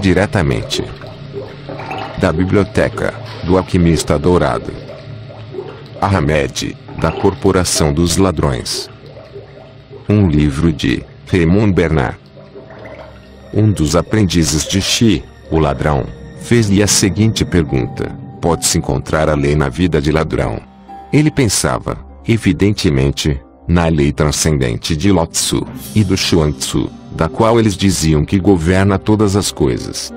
diretamente da biblioteca do Alquimista Dourado. Ahmed, da Corporação dos Ladrões. Um livro de Raymond Bernard. Um dos aprendizes de Shi, o ladrão, fez-lhe a seguinte pergunta: pode-se encontrar a lei na vida de ladrão? Ele pensava, evidentemente, na lei transcendente de Lao Tzu e do Chuang Tzu, da qual eles diziam que governa todas as coisas.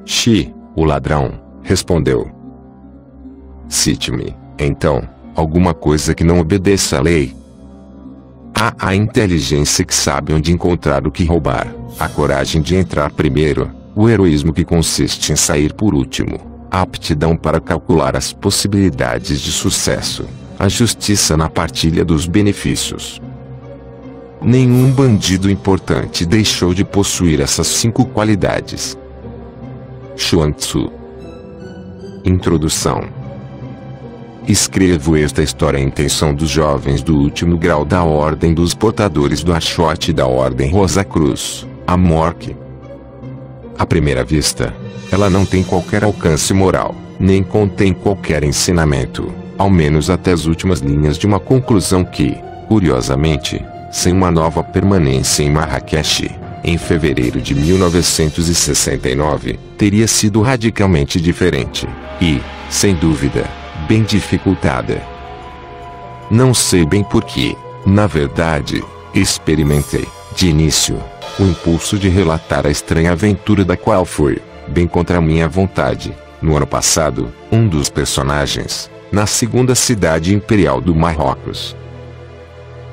Shi, o ladrão, respondeu: cite-me, então, alguma coisa que não obedeça à lei. Há a inteligência que sabe onde encontrar o que roubar, a coragem de entrar primeiro, o heroísmo que consiste em sair por último, a aptidão para calcular as possibilidades de sucesso, a justiça na partilha dos benefícios. Nenhum bandido importante deixou de possuir essas 5 qualidades. Chuang Tzu. Introdução. Escrevo esta história em intenção dos jovens do último grau da Ordem dos Portadores do Achote e da Ordem Rosa Cruz, a MORC. À primeira vista, ela não tem qualquer alcance moral, nem contém qualquer ensinamento, ao menos até as últimas linhas de uma conclusão que, curiosamente, sem uma nova permanência em Marrakech, em fevereiro de 1969, teria sido radicalmente diferente, e, sem dúvida, bem dificultada. Não sei bem porquê, na verdade, experimentei, de início, o impulso de relatar a estranha aventura da qual foi, bem contra a minha vontade, no ano passado, um dos personagens, na segunda cidade imperial do Marrocos.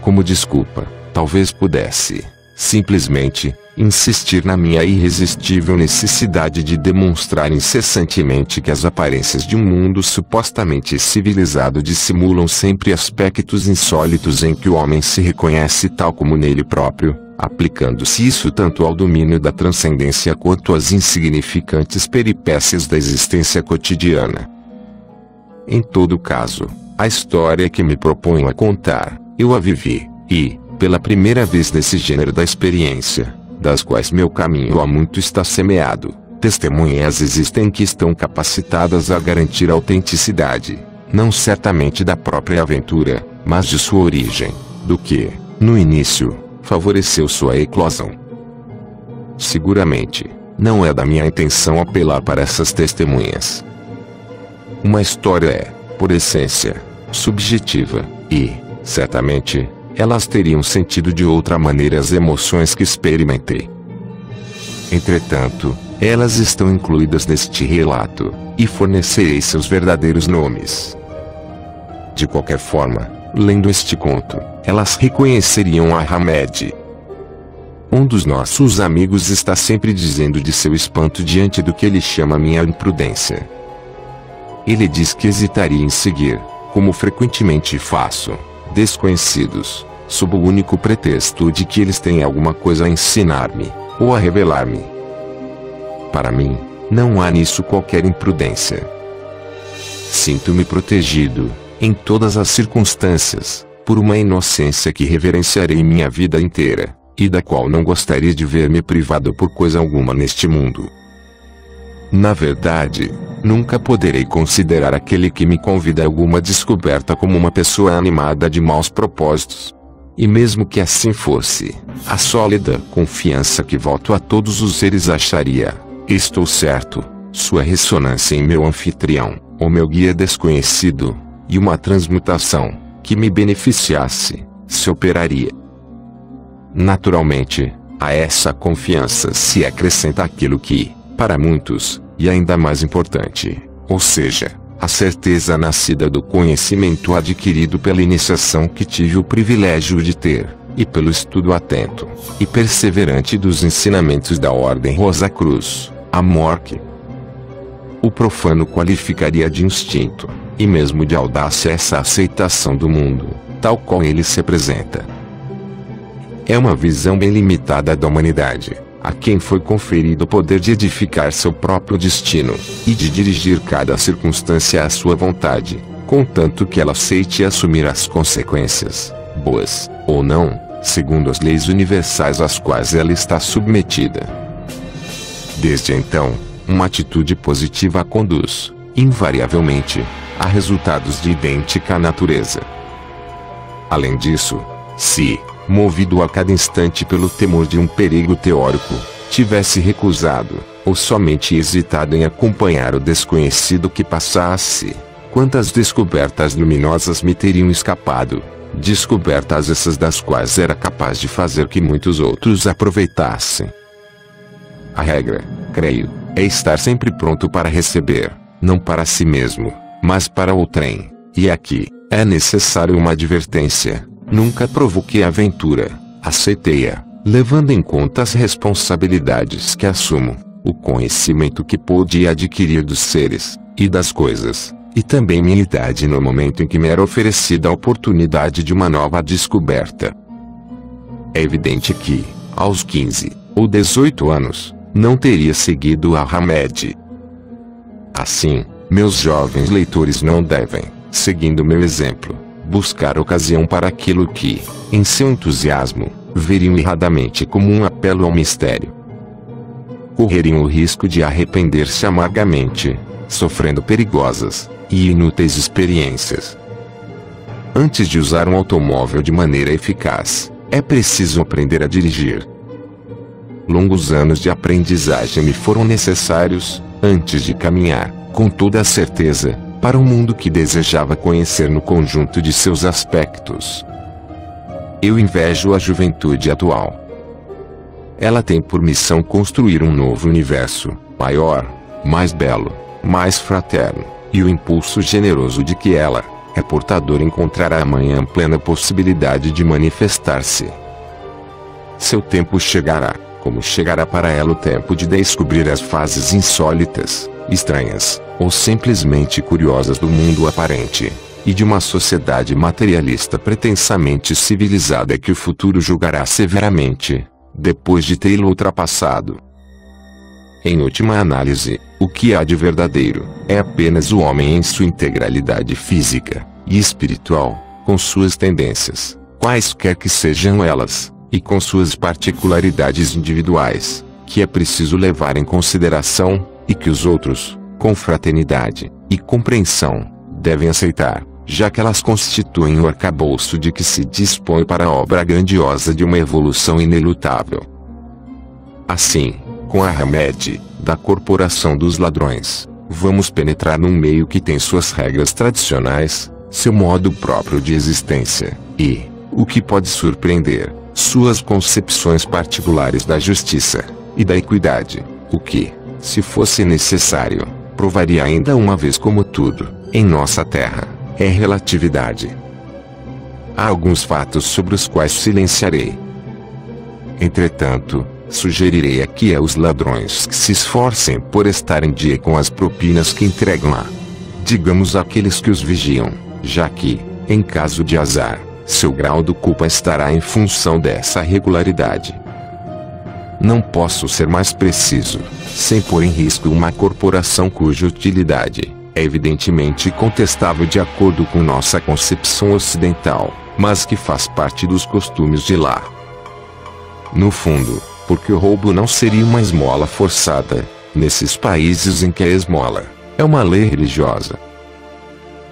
Como desculpa, talvez pudesse, simplesmente, insistir na minha irresistível necessidade de demonstrar incessantemente que as aparências de um mundo supostamente civilizado dissimulam sempre aspectos insólitos em que o homem se reconhece tal como nele próprio, aplicando-se isso tanto ao domínio da transcendência quanto às insignificantes peripécias da existência cotidiana. Em todo caso, a história que me proponho a contar, eu a vivi, e, pela primeira vez nesse gênero da experiência, das quais meu caminho há muito está semeado, testemunhas existem que estão capacitadas a garantir a autenticidade, não certamente da própria aventura, mas de sua origem, do que, no início, favoreceu sua eclosão. Seguramente, não é da minha intenção apelar para essas testemunhas. Uma história é, por essência, subjetiva, e, certamente, elas teriam sentido de outra maneira as emoções que experimentei. Entretanto, elas estão incluídas neste relato, e fornecerei seus verdadeiros nomes. De qualquer forma, lendo este conto, elas reconheceriam Ahmed. Um dos nossos amigos está sempre dizendo de seu espanto diante do que ele chama minha imprudência. Ele diz que hesitaria em seguir, como frequentemente faço, desconhecidos, sob o único pretexto de que eles têm alguma coisa a ensinar-me, ou a revelar-me. Para mim, não há nisso qualquer imprudência. Sinto-me protegido, em todas as circunstâncias, por uma inocência que reverenciarei minha vida inteira, e da qual não gostaria de ver-me privado por coisa alguma neste mundo. Na verdade, nunca poderei considerar aquele que me convida a alguma descoberta como uma pessoa animada de maus propósitos. E mesmo que assim fosse, a sólida confiança que voto a todos os seres acharia, estou certo, sua ressonância em meu anfitrião, ou meu guia desconhecido, e uma transmutação, que me beneficiasse, se operaria. Naturalmente, a essa confiança se acrescenta aquilo que, para muitos, e ainda mais importante, ou seja, a certeza nascida do conhecimento adquirido pela iniciação que tive o privilégio de ter, e pelo estudo atento e perseverante dos ensinamentos da Ordem Rosa Cruz, a MORC. O profano qualificaria de instinto, e mesmo de audácia essa aceitação do mundo, tal qual ele se apresenta. É uma visão bem limitada da humanidade, a quem foi conferido o poder de edificar seu próprio destino, e de dirigir cada circunstância à sua vontade, contanto que ela aceite assumir as consequências, boas, ou não, segundo as leis universais às quais ela está submetida. Desde então, uma atitude positiva conduz, invariavelmente, a resultados de idêntica natureza. Além disso, se, movido a cada instante pelo temor de um perigo teórico, tivesse recusado, ou somente hesitado em acompanhar o desconhecido que passasse, quantas descobertas luminosas me teriam escapado, descobertas essas das quais era capaz de fazer que muitos outros aproveitassem. A regra, creio, é estar sempre pronto para receber, não para si mesmo, mas para outrem, e aqui, é necessário uma advertência: nunca provoque a aventura, aceitei-a, levando em conta as responsabilidades que assumo, o conhecimento que pude adquirir dos seres, e das coisas, e também minha idade no momento em que me era oferecida a oportunidade de uma nova descoberta. É evidente que, aos 15 ou 18 anos, não teria seguido a Hamed. Assim, meus jovens leitores não devem, seguindo meu exemplo, buscar ocasião para aquilo que, em seu entusiasmo, veriam erradamente como um apelo ao mistério. Correriam o risco de arrepender-se amargamente, sofrendo perigosas e inúteis experiências. Antes de usar um automóvel de maneira eficaz, é preciso aprender a dirigir. Longos anos de aprendizagem me foram necessários, antes de caminhar, com toda a certeza, para um mundo que desejava conhecer no conjunto de seus aspectos. Eu invejo a juventude atual. Ela tem por missão construir um novo universo, maior, mais belo, mais fraterno, e o impulso generoso de que ela é portadora encontrará amanhã plena possibilidade de manifestar-se. Seu tempo chegará, como chegará para ela o tempo de descobrir as fases insólitas, estranhas, ou simplesmente curiosas do mundo aparente, e de uma sociedade materialista pretensamente civilizada que o futuro julgará severamente, depois de tê-lo ultrapassado. Em última análise, o que há de verdadeiro, é apenas o homem em sua integralidade física e espiritual, com suas tendências, quaisquer que sejam elas, e com suas particularidades individuais, que é preciso levar em consideração, e que os outros, com fraternidade e compreensão, devem aceitar, já que elas constituem o arcabouço de que se dispõe para a obra grandiosa de uma evolução inelutável. Assim, com a Hamed, da Corporação dos Ladrões, vamos penetrar num meio que tem suas regras tradicionais, seu modo próprio de existência, e, o que pode surpreender, suas concepções particulares da justiça e da equidade, o que, se fosse necessário, provaria ainda uma vez como tudo, em nossa terra, é relatividade. Há alguns fatos sobre os quais silenciarei. Entretanto, sugerirei aqui aos ladrões que se esforcem por estar em dia com as propinas que entregam a, digamos, aqueles que os vigiam, já que, em caso de azar, seu grau de culpa estará em função dessa regularidade. Não posso ser mais preciso, sem pôr em risco uma corporação cuja utilidade é evidentemente contestável de acordo com nossa concepção ocidental, mas que faz parte dos costumes de lá. No fundo, porque o roubo não seria uma esmola forçada, nesses países em que a esmola é uma lei religiosa.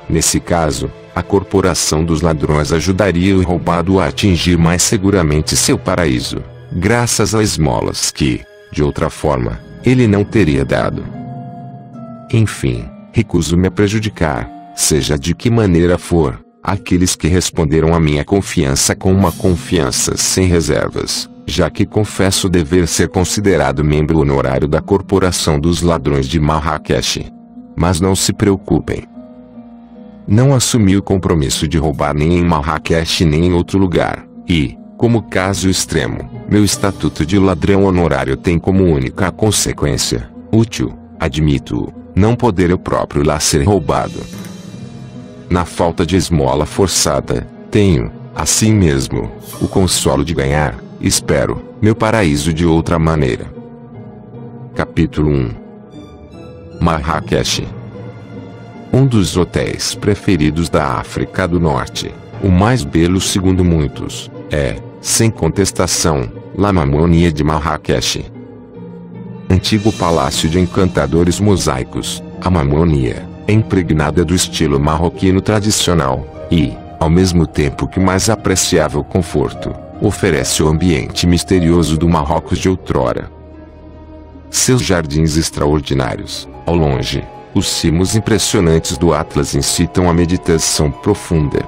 Nesse caso, a corporação dos ladrões ajudaria o roubado a atingir mais seguramente seu paraíso, graças a esmolas que, de outra forma, ele não teria dado. Enfim, recuso-me a prejudicar, seja de que maneira for, aqueles que responderam à minha confiança com uma confiança sem reservas, já que confesso dever ser considerado membro honorário da Corporação dos Ladrões de Marrakech. Mas não se preocupem. Não assumi o compromisso de roubar nem em Marrakech nem em outro lugar, e, como caso extremo, meu estatuto de ladrão honorário tem como única consequência, útil, admito-o, não poder eu próprio lá ser roubado. Na falta de esmola forçada, tenho, assim mesmo, o consolo de ganhar, espero, meu paraíso de outra maneira. Capítulo 1. Marrakech. Um dos hotéis preferidos da África do Norte, o mais belo segundo muitos, é, sem contestação, La Mamounia de Marrakech. antigo palácio de encantadores mosaicos, a Mamonia, é impregnada do estilo marroquino tradicional, e, ao mesmo tempo que mais apreciável conforto, oferece o ambiente misterioso do Marrocos de outrora. Seus jardins extraordinários, ao longe, os cimos impressionantes do Atlas incitam a meditação profunda.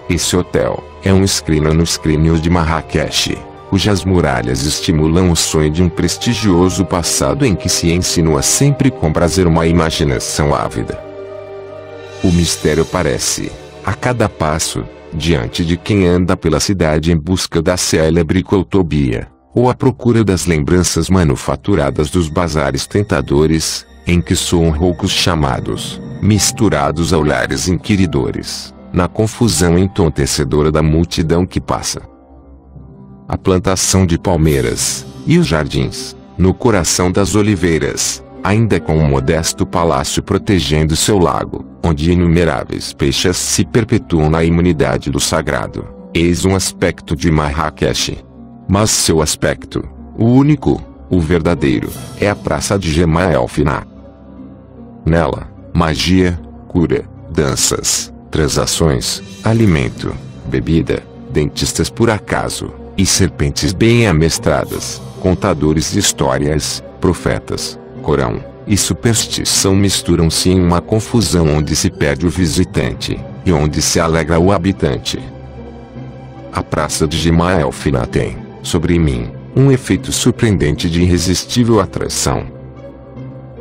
Esse hotel é um esquina no esquina de Marrakech, cujas muralhas estimulam o sonho de um prestigioso passado em que se insinua sempre com prazer uma imaginação ávida. O mistério parece, a cada passo, diante de quem anda pela cidade em busca da célebre Coutobia, ou à procura das lembranças manufaturadas dos bazares tentadores, em que soam roucos chamados, misturados a olhares inquiridores, na confusão entontecedora da multidão que passa. A plantação de palmeiras, e os jardins, no coração das oliveiras, ainda com um modesto palácio protegendo seu lago, onde inumeráveis peixes se perpetuam na imunidade do sagrado, eis um aspecto de Marrakech. Mas seu aspecto, o único, o verdadeiro, é a praça de Jemaa el-Fna. Nela, magia, cura, danças, transações, alimento, bebida, dentistas por acaso, e serpentes bem amestradas, contadores de histórias, profetas, Corão e superstição misturam-se em uma confusão onde se perde o visitante, e onde se alegra o habitante. A praça de Jemaa el-Fna tem, sobre mim, um efeito surpreendente de irresistível atração.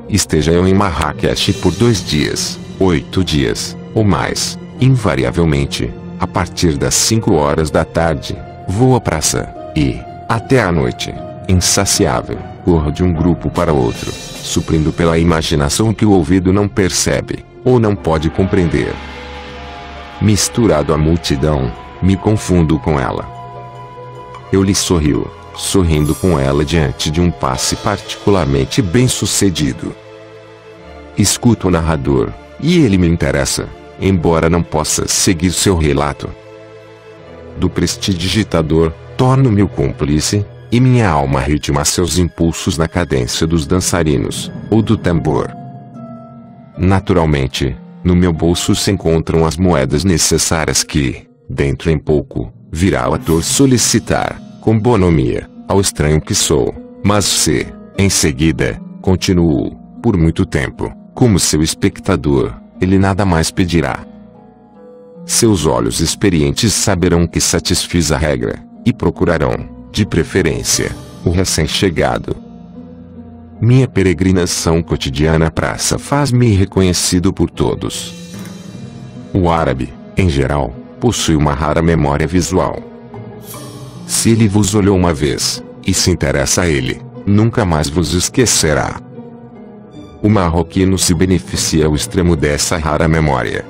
Esteja eu em Marrakech por 2 dias, 8 dias, ou mais, invariavelmente, a partir das 5 horas da tarde, vou à praça, e, até à noite, insaciável, corro de um grupo para outro, suprindo pela imaginação que o ouvido não percebe, ou não pode compreender. Misturado à multidão, me confundo com ela. Eu lhe sorrio, sorrindo com ela diante de um passe particularmente bem-sucedido. Escuto o narrador, e ele me interessa, embora não possa seguir seu relato. Do prestidigitador, torno-me o cúmplice, e minha alma ritma seus impulsos na cadência dos dançarinos, ou do tambor. Naturalmente, no meu bolso se encontram as moedas necessárias que, dentro em pouco, virá o ator solicitar, com bonomia, ao estranho que sou, mas se, em seguida, continuo, por muito tempo, como seu espectador, ele nada mais pedirá. Seus olhos experientes saberão que satisfiz a regra, e procurarão, de preferência, o recém-chegado. Minha peregrinação cotidiana à praça faz-me reconhecido por todos. O árabe, em geral, possui uma rara memória visual. Se ele vos olhou uma vez, e se interessa a ele, nunca mais vos esquecerá. O marroquino se beneficia ao extremo dessa rara memória.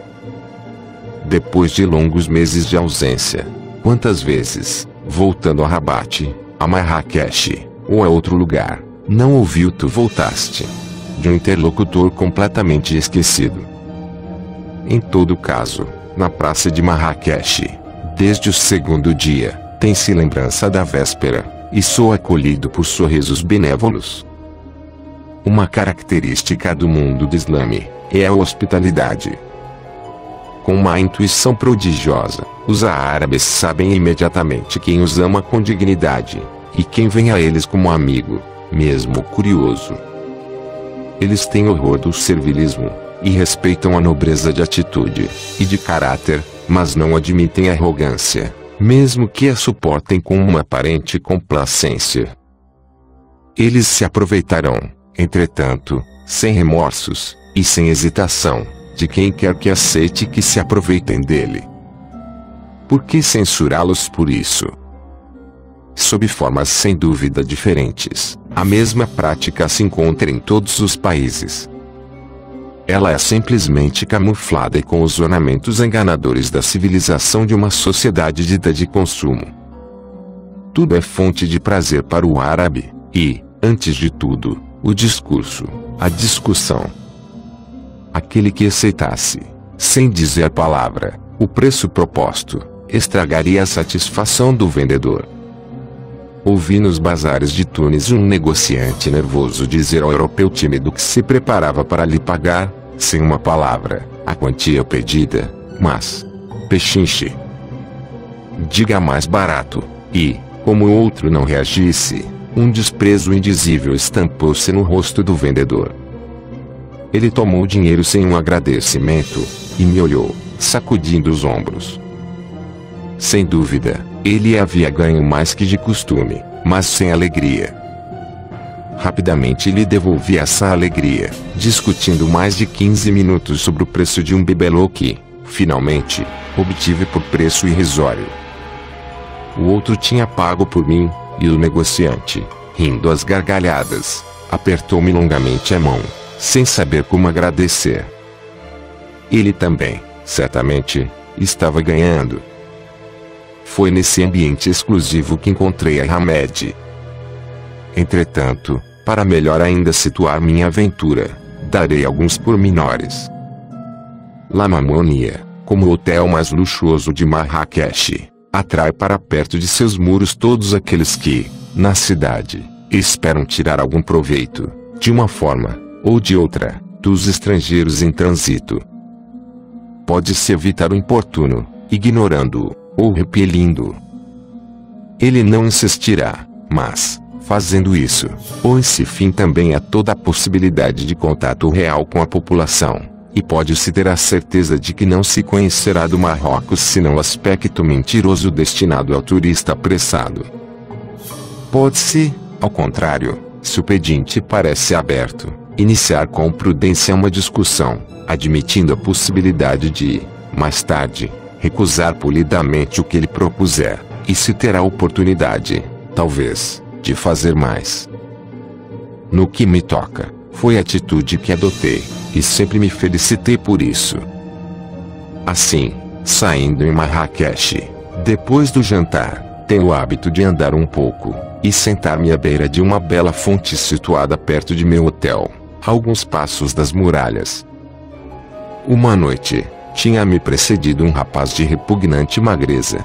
Depois de longos meses de ausência, quantas vezes, voltando a Rabat, a Marrakech, ou a outro lugar, não ouviu tu voltaste, de um interlocutor completamente esquecido. Em todo caso, na praça de Marrakech, desde o segundo dia, tem-se lembrança da véspera, e sou acolhido por sorrisos benévolos. Uma característica do mundo do Islame é a hospitalidade. Com uma intuição prodigiosa, os árabes sabem imediatamente quem os ama com dignidade, e quem vem a eles como amigo, mesmo curioso. Eles têm horror do servilismo, e respeitam a nobreza de atitude e de caráter, mas não admitem arrogância, mesmo que a suportem com uma aparente complacência. Eles se aproveitarão, entretanto, sem remorsos, e sem hesitação, de quem quer que aceite que se aproveitem dele. Por que censurá-los por isso? Sob formas sem dúvida diferentes, a mesma prática se encontra em todos os países. Ela é simplesmente camuflada com os ornamentos enganadores da civilização de uma sociedade dita de consumo. Tudo é fonte de prazer para o árabe, e, antes de tudo, o discurso, a discussão. Aquele que aceitasse, sem dizer a palavra, o preço proposto, estragaria a satisfação do vendedor. Ouvi nos bazares de Tunis um negociante nervoso dizer ao europeu tímido que se preparava para lhe pagar, sem uma palavra, a quantia pedida, mas... pechinche. Diga mais barato. E, como o outro não reagisse, um desprezo indizível estampou-se no rosto do vendedor. Ele tomou o dinheiro sem um agradecimento, e me olhou, sacudindo os ombros. Sem dúvida, ele havia ganho mais que de costume, mas sem alegria. Rapidamente lhe devolvi essa alegria, discutindo mais de 15 minutos sobre o preço de um bibelô que, finalmente, obtive por preço irrisório. O outro tinha pago por mim, e o negociante, rindo às gargalhadas, apertou-me longamente a mão, sem saber como agradecer. Ele também, certamente, estava ganhando. Foi nesse ambiente exclusivo que encontrei a Hamed. Entretanto, para melhor ainda situar minha aventura, darei alguns pormenores. La Mamounia, como o hotel mais luxuoso de Marrakech, atrai para perto de seus muros todos aqueles que, na cidade, esperam tirar algum proveito, de uma forma, ou de outra, dos estrangeiros em trânsito. Pode-se evitar o importuno, ignorando-o, ou repelindo-o. Ele não insistirá, mas, fazendo isso, põe-se fim também a toda a possibilidade de contato real com a população, e pode-se ter a certeza de que não se conhecerá do Marrocos senão o aspecto mentiroso destinado ao turista apressado. Pode-se, ao contrário, se o pedinte parece aberto, iniciar com prudência uma discussão, admitindo a possibilidade de, mais tarde, recusar polidamente o que ele propuser, e se terá oportunidade, talvez, de fazer mais. No que me toca, foi a atitude que adotei, e sempre me felicitei por isso. Assim, saindo em Marrakech, depois do jantar, tenho o hábito de andar um pouco, e sentar-me à beira de uma bela fonte situada perto de meu hotel, a alguns passos das muralhas. Uma noite, tinha-me precedido um rapaz de repugnante magreza.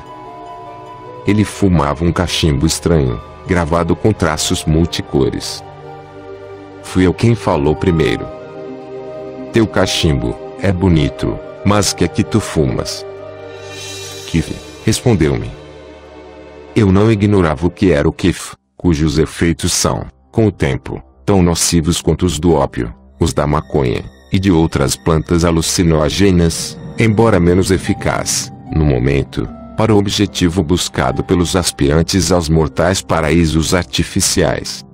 Ele fumava um cachimbo estranho, gravado com traços multicores. Fui eu quem falou primeiro. Teu cachimbo é bonito, mas que é que tu fumas? Kif, respondeu-me. Eu não ignorava o que era o kif, cujos efeitos são, com o tempo, tão nocivos quanto os do ópio, os da maconha, e de outras plantas alucinógenas, embora menos eficaz, no momento, para o objetivo buscado pelos aspirantes aos mortais paraísos artificiais.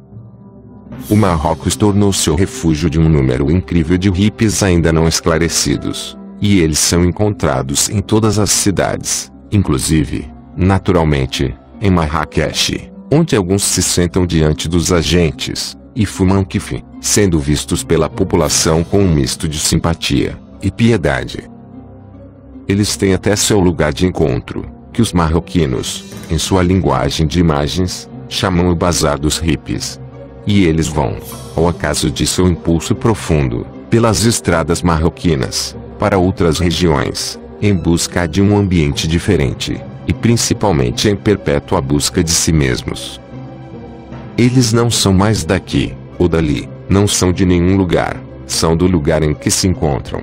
O Marrocos tornou-se o refúgio de um número incrível de hippies ainda não esclarecidos, e eles são encontrados em todas as cidades, inclusive, naturalmente, em Marrakech, onde alguns se sentam diante dos agentes, e fumam kif, sendo vistos pela população com um misto de simpatia e piedade. Eles têm até seu lugar de encontro, que os marroquinos, em sua linguagem de imagens, chamam o bazar dos hippies. E eles vão, ao acaso de seu impulso profundo, pelas estradas marroquinas, para outras regiões, em busca de um ambiente diferente, e principalmente em perpétua busca de si mesmos. Eles não são mais daqui, ou dali, não são de nenhum lugar, são do lugar em que se encontram.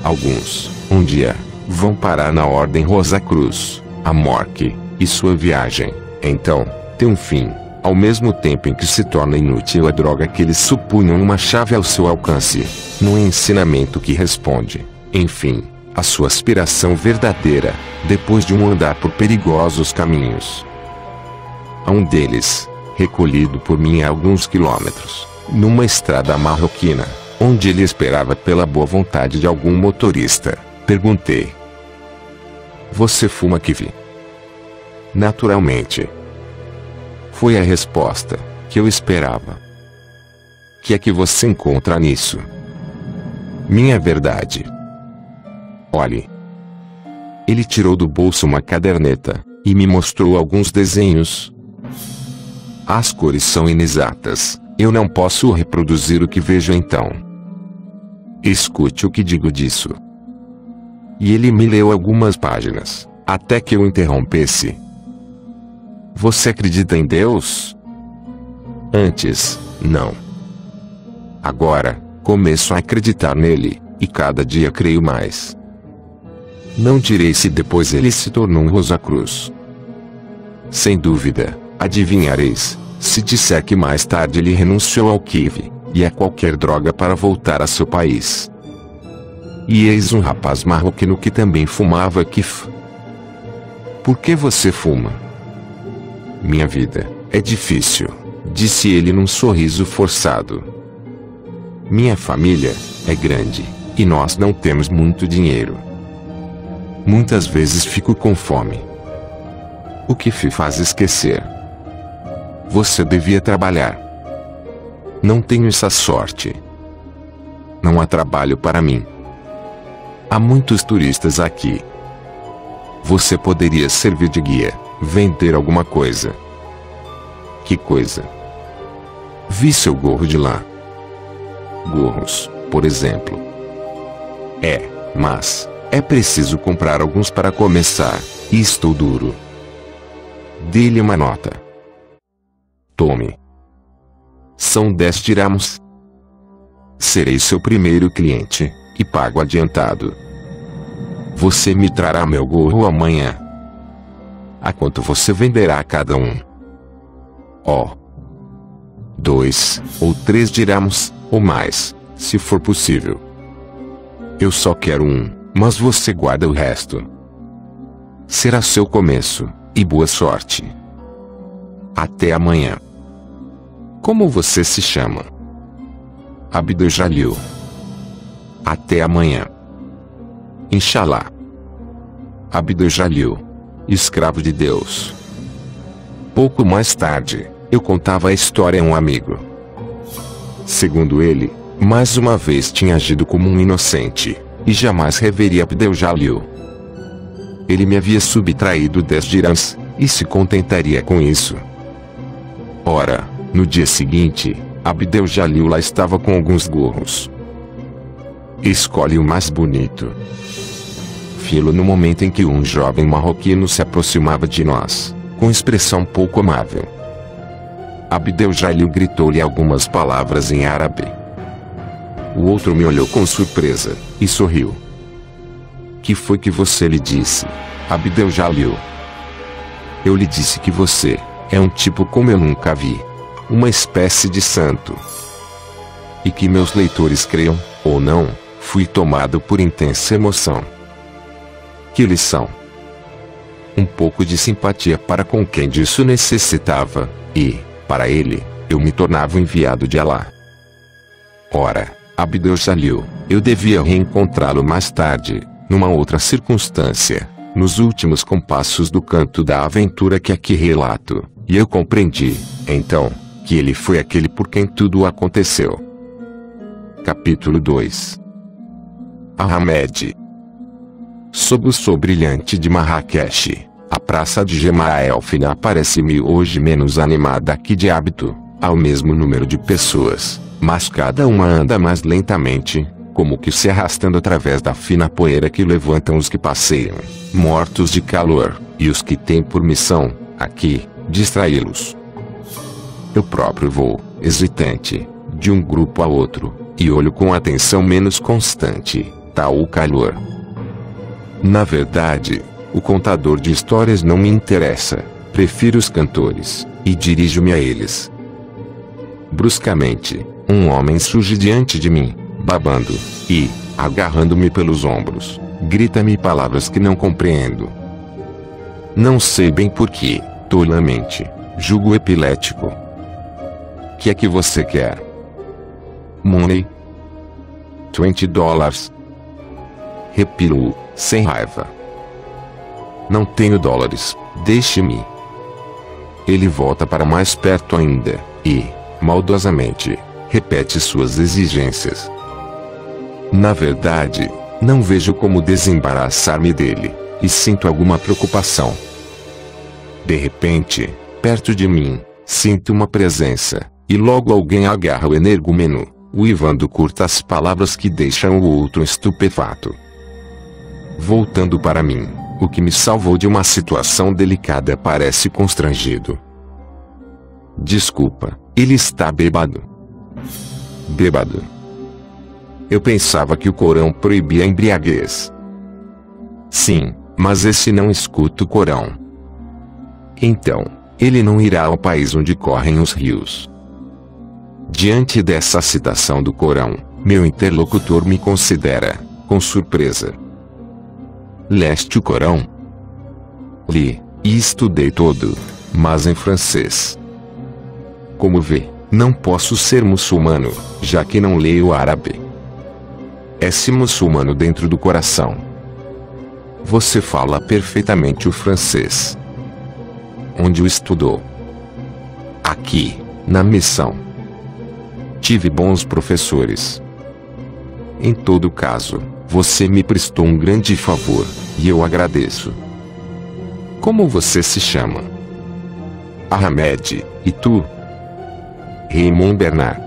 Alguns, um dia, vão parar na Ordem Rosacruz, a Morque, e sua viagem, então, tem um fim, ao mesmo tempo em que se torna inútil a droga que eles supunham uma chave ao seu alcance, num ensinamento que responde, enfim, à sua aspiração verdadeira, depois de um andar por perigosos caminhos. A um deles, recolhido por mim a alguns quilômetros, numa estrada marroquina, onde ele esperava pela boa vontade de algum motorista, perguntei: Você fuma kif? Naturalmente. Foi a resposta que eu esperava. Que é que você encontra nisso? Minha verdade. Olhe. Ele tirou do bolso uma caderneta, e me mostrou alguns desenhos. As cores são inexatas, eu não posso reproduzir o que vejo então. Escute o que digo disso. E ele me leu algumas páginas, até que eu interrompesse. Você acredita em Deus? Antes, não. Agora, começo a acreditar nele, e cada dia creio mais. Não direi se depois ele se tornou um Rosa Cruz. Sem dúvida, adivinhareis, se disser que mais tarde ele renunciou ao kive, e a qualquer droga para voltar a seu país. E eis um rapaz marroquino que também fumava kif. Por que você fuma? Minha vida é difícil, disse ele num sorriso forçado. Minha família é grande, e nós não temos muito dinheiro. Muitas vezes fico com fome. O que me faz esquecer? Você devia trabalhar. Não tenho essa sorte. Não há trabalho para mim. Há muitos turistas aqui. Você poderia servir de guia, vender alguma coisa. Que coisa? Vi seu gorro de lã. Gorros, por exemplo. Mas é preciso comprar alguns para começar, e estou duro. Dê-lhe uma nota. Tome. São 10 dirhams. Serei seu primeiro cliente, e pago adiantado. Você me trará meu gorro amanhã. A quanto você venderá cada um? 2 ou 3 dirhams, ou mais, se for possível. Eu só quero um, mas você guarda o resto. Será seu começo, e boa sorte. Até amanhã. Como você se chama? Abdel Jalil. Até amanhã. Inshallah. Abdel Jalil, escravo de Deus. Pouco mais tarde, eu contava a história a um amigo. Segundo ele, mais uma vez tinha agido como um inocente, e jamais reveria Abdel Jalil. Ele me havia subtraído 10 dirhams, e se contentaria com isso. Ora, no dia seguinte, Abdel Jalil lá estava com alguns gorros. Escolhe o mais bonito. Filo no momento em que um jovem marroquino se aproximava de nós, com expressão pouco amável. Abdel Jalil gritou-lhe algumas palavras em árabe. O outro me olhou com surpresa, e sorriu. Que foi que você lhe disse, Abdel Jalil? Eu lhe disse que você é um tipo como eu nunca vi. Uma espécie de santo. E que meus leitores creiam, ou não, fui tomado por intensa emoção. Que lição! Um pouco de simpatia para com quem disso necessitava, e, para ele, eu me tornava o enviado de Alá. Ora, Abdel Jalil, eu devia reencontrá-lo mais tarde, numa outra circunstância, nos últimos compassos do canto da aventura que aqui relato, e eu compreendi, então, que ele foi aquele por quem tudo aconteceu. Capítulo 2. Ahmed. Sob o sol brilhante de Marrakech, a praça de Jemaa el-Fna parece-me hoje menos animada que de hábito, ao mesmo número de pessoas, mas cada uma anda mais lentamente, como que se arrastando através da fina poeira que levantam os que passeiam, mortos de calor, e os que têm por missão, aqui, distraí-los. Eu próprio vou, hesitante, de um grupo a outro, e olho com atenção menos constante, tal o calor. Na verdade, o contador de histórias não me interessa, prefiro os cantores, e dirijo-me a eles. Bruscamente, um homem surge diante de mim, babando, e, agarrando-me pelos ombros, grita-me palavras que não compreendo. Não sei bem porquê, tolamente, julgo epilético. Que é que você quer? Money? $20. Repilo-o, sem raiva. Não tenho dólares, deixe-me. Ele volta para mais perto ainda, e, maldosamente, repete suas exigências. Na verdade, não vejo como desembaraçar-me dele, e sinto alguma preocupação. De repente, perto de mim, sinto uma presença, e logo alguém agarra o energúmeno, uivando curtas palavras que deixam o outro estupefato. Voltando para mim, o que me salvou de uma situação delicada, parece constrangido. Desculpa, ele está bêbado. Bêbado? Eu pensava que o Corão proibia a embriaguez. Sim, mas esse não escuta o Corão. Então, ele não irá ao país onde correm os rios. Diante dessa citação do Corão, meu interlocutor me considera, com surpresa. Leste o Corão? Li, e estudei todo, mas em francês. Como vê, não posso ser muçulmano, já que não leio árabe. É-se muçulmano dentro do coração. Você fala perfeitamente o francês. Onde o estudou? Aqui, na missão. Tive bons professores. Em todo caso, você me prestou um grande favor, e eu agradeço. Como você se chama? Ahmed, e tu? Raymond Bernard.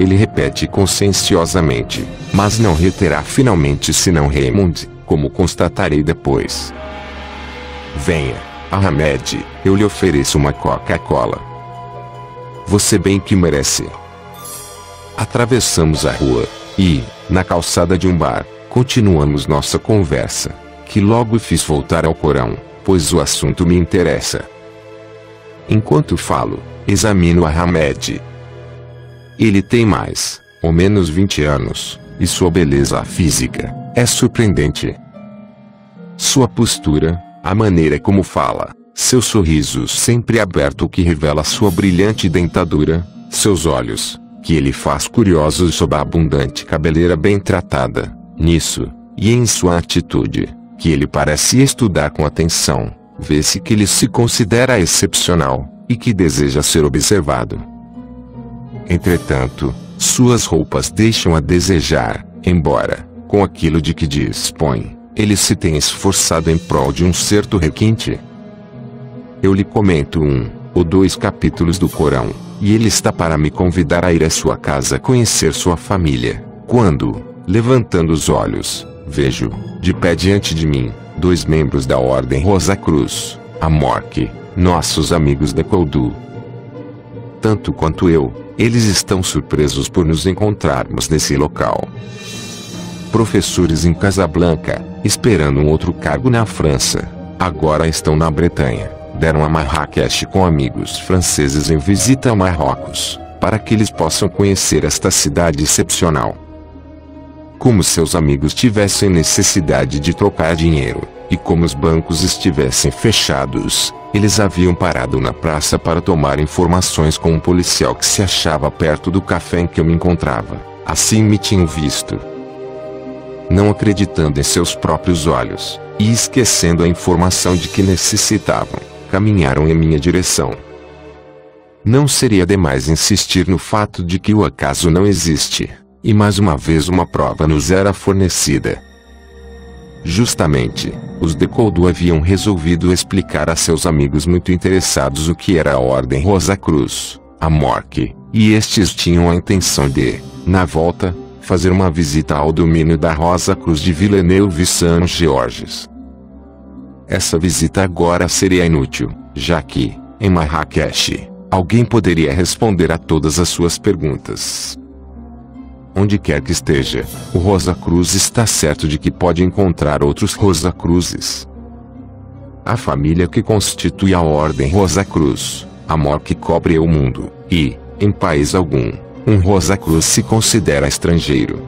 Ele repete conscienciosamente, mas não reterá finalmente senão Raymond, como constatarei depois. Venha, Ahmed, eu lhe ofereço uma Coca-Cola. Você bem que merece. Atravessamos a rua, e, na calçada de um bar, continuamos nossa conversa, que logo fiz voltar ao Corão, pois o assunto me interessa. Enquanto falo, examino Ahmed. Ele tem mais ou menos 20 anos, e sua beleza física é surpreendente. Sua postura, a maneira como fala, seu sorriso sempre aberto que revela sua brilhante dentadura, seus olhos, que ele faz curiosos sob a abundante cabeleira bem tratada, nisso, e em sua atitude, que ele parece estudar com atenção, vê-se que ele se considera excepcional, e que deseja ser observado. Entretanto, suas roupas deixam a desejar, embora, com aquilo de que dispõe, ele se tenha esforçado em prol de um certo requinte. Eu lhe comento 1 ou 2 capítulos do Corão, e ele está para me convidar a ir à sua casa conhecer sua família, quando, levantando os olhos, vejo, de pé diante de mim, 2 membros da Ordem Rosa Cruz, a Morque, nossos amigos de Coldu. Tanto quanto eu, eles estão surpresos por nos encontrarmos nesse local. Professores em Casablanca, esperando um outro cargo na França, agora estão na Bretanha, deram a Marrakech com amigos franceses em visita a Marrocos, para que eles possam conhecer esta cidade excepcional. Como seus amigos tivessem necessidade de trocar dinheiro, e como os bancos estivessem fechados, eles haviam parado na praça para tomar informações com um policial que se achava perto do café em que eu me encontrava. Assim me tinham visto. Não acreditando em seus próprios olhos, e esquecendo a informação de que necessitavam, caminharam em minha direção. Não seria demais insistir no fato de que o acaso não existe, e mais uma vez uma prova nos era fornecida. Justamente, os de Coldu haviam resolvido explicar a seus amigos muito interessados o que era a Ordem Rosa Cruz, a Morque, e estes tinham a intenção de, na volta, fazer uma visita ao domínio da Rosa Cruz de Villeneuve-Saint-Georges. Essa visita agora seria inútil, já que, em Marrakech, alguém poderia responder a todas as suas perguntas. Onde quer que esteja, o Rosa Cruz está certo de que pode encontrar outros Rosa Cruzes. A família que constitui a Ordem Rosa Cruz, a Morque cobre o mundo, e, em país algum, um Rosa Cruz se considera estrangeiro.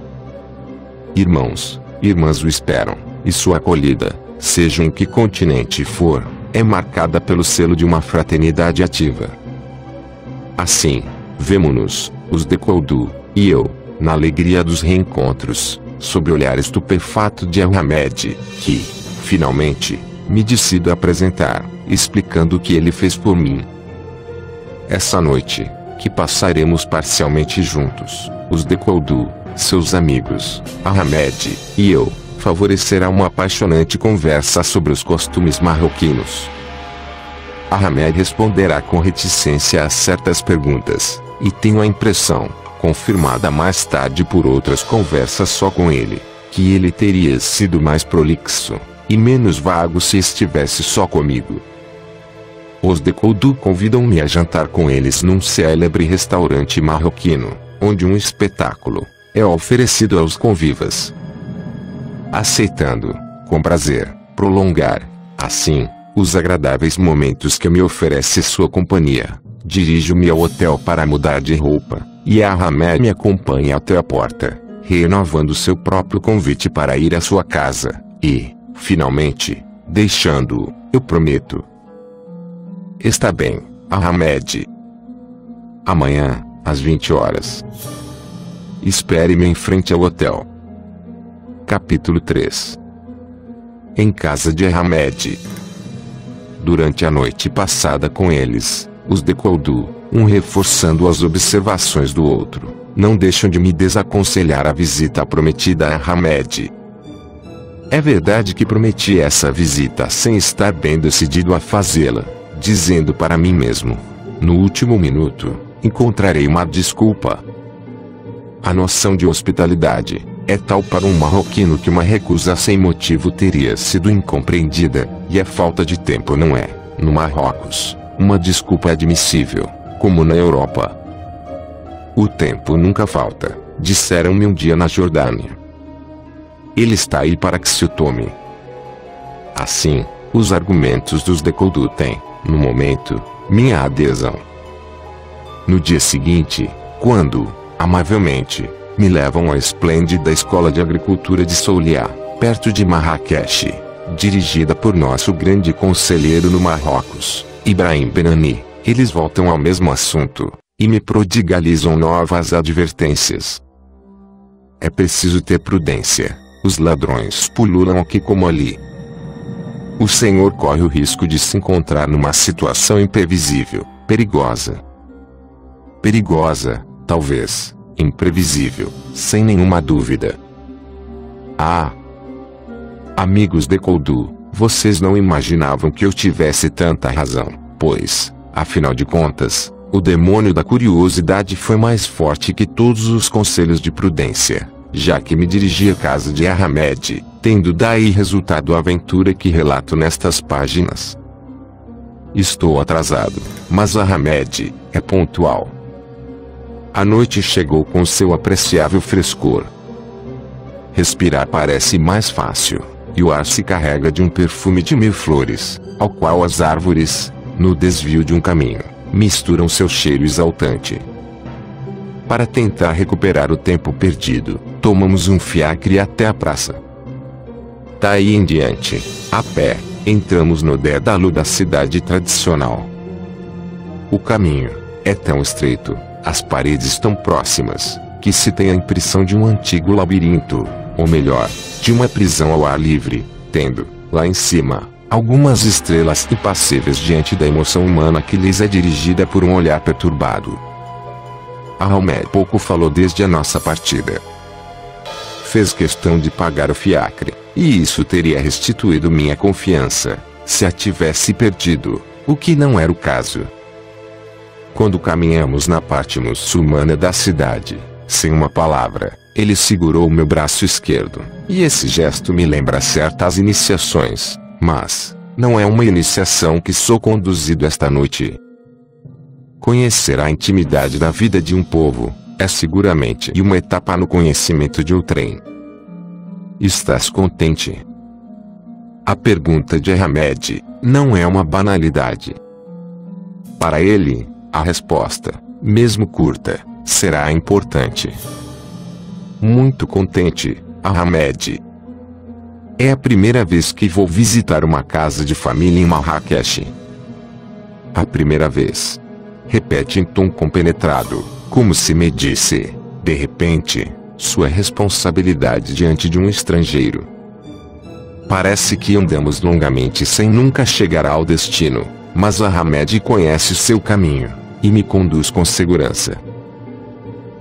Irmãos, irmãs o esperam, e sua acolhida, seja em que continente for, é marcada pelo selo de uma fraternidade ativa. Assim, vemo-nos, os de Coldu, e eu, na alegria dos reencontros, sob o olhar estupefato de Ahmed, que, finalmente, me decido a apresentar, explicando o que ele fez por mim. Essa noite, que passaremos parcialmente juntos, os de Coldu, seus amigos, Ahmed, e eu, favorecerá uma apaixonante conversa sobre os costumes marroquinos. Ahmed responderá com reticência a certas perguntas, e tenho a impressão, confirmada mais tarde por outras conversas só com ele, que ele teria sido mais prolixo, e menos vago se estivesse só comigo. Os Decoudou convidam-me a jantar com eles num célebre restaurante marroquino, onde um espetáculo é oferecido aos convivas. Aceitando, com prazer, prolongar, assim, os agradáveis momentos que me oferece sua companhia, dirijo-me ao hotel para mudar de roupa, e a Hamed me acompanha até a porta, renovando seu próprio convite para ir à sua casa, e, finalmente, deixando-o, eu prometo. Está bem, Hamed. Amanhã, às 20 horas. Espere-me em frente ao hotel. Capítulo 3. Em casa de Hamed. Durante a noite passada com eles, os Decoudou, um reforçando as observações do outro, não deixam de me desaconselhar a visita prometida a Hamed. É verdade que prometi essa visita sem estar bem decidido a fazê-la, dizendo para mim mesmo: no último minuto, encontrarei uma desculpa. A noção de hospitalidade é tal para um marroquino que uma recusa sem motivo teria sido incompreendida, e a falta de tempo não é, no Marrocos, uma desculpa admissível, como na Europa. O tempo nunca falta, disseram-me um dia na Jordânia. Ele está aí para que se o tome. Assim, os argumentos dos Decoudou têm, no momento, minha adesão. No dia seguinte, quando, amavelmente, me levam à esplêndida Escola de Agricultura de Soulia, perto de Marrakech, dirigida por nosso grande conselheiro no Marrocos, Ibrahim Benani, eles voltam ao mesmo assunto, e me prodigalizam novas advertências. É preciso ter prudência, os ladrões pululam aqui como ali. O senhor corre o risco de se encontrar numa situação imprevisível, perigosa. Perigosa, talvez, imprevisível, sem nenhuma dúvida. Ah! Amigos Decoudou, vocês não imaginavam que eu tivesse tanta razão, pois, afinal de contas, o demônio da curiosidade foi mais forte que todos os conselhos de prudência, já que me dirigi à casa de Hamed, tendo daí resultado a aventura que relato nestas páginas. Estou atrasado, mas Hamed é pontual. A noite chegou com seu apreciável frescor. Respirar parece mais fácil, e o ar se carrega de um perfume de 1000 flores, ao qual as árvores, no desvio de um caminho, misturam seu cheiro exaltante. Para tentar recuperar o tempo perdido, tomamos um fiacre até a praça. Daí em diante, a pé, entramos no dédalo da cidade tradicional. O caminho é tão estreito, as paredes tão próximas, que se tem a impressão de um antigo labirinto, ou melhor, de uma prisão ao ar livre, tendo, lá em cima, algumas estrelas impassíveis diante da emoção humana que lhes é dirigida por um olhar perturbado. Hamed pouco falou desde a nossa partida. Fez questão de pagar o fiacre, e isso teria restituído minha confiança, se a tivesse perdido, o que não era o caso. Quando caminhamos na parte muçulmana da cidade, sem uma palavra, ele segurou meu braço esquerdo, e esse gesto me lembra certas iniciações, mas não é uma iniciação que sou conduzido esta noite. Conhecer a intimidade da vida de um povo é seguramente uma etapa no conhecimento de outrem. Estás contente? A pergunta de Hamed não é uma banalidade. Para ele, a resposta, mesmo curta, será importante. Muito contente, Hamed. É a primeira vez que vou visitar uma casa de família em Marrakech. A primeira vez. Repete em tom compenetrado, como se me disse, de repente, sua responsabilidade diante de um estrangeiro. Parece que andamos longamente sem nunca chegar ao destino, mas Hamed conhece seu caminho, e me conduz com segurança.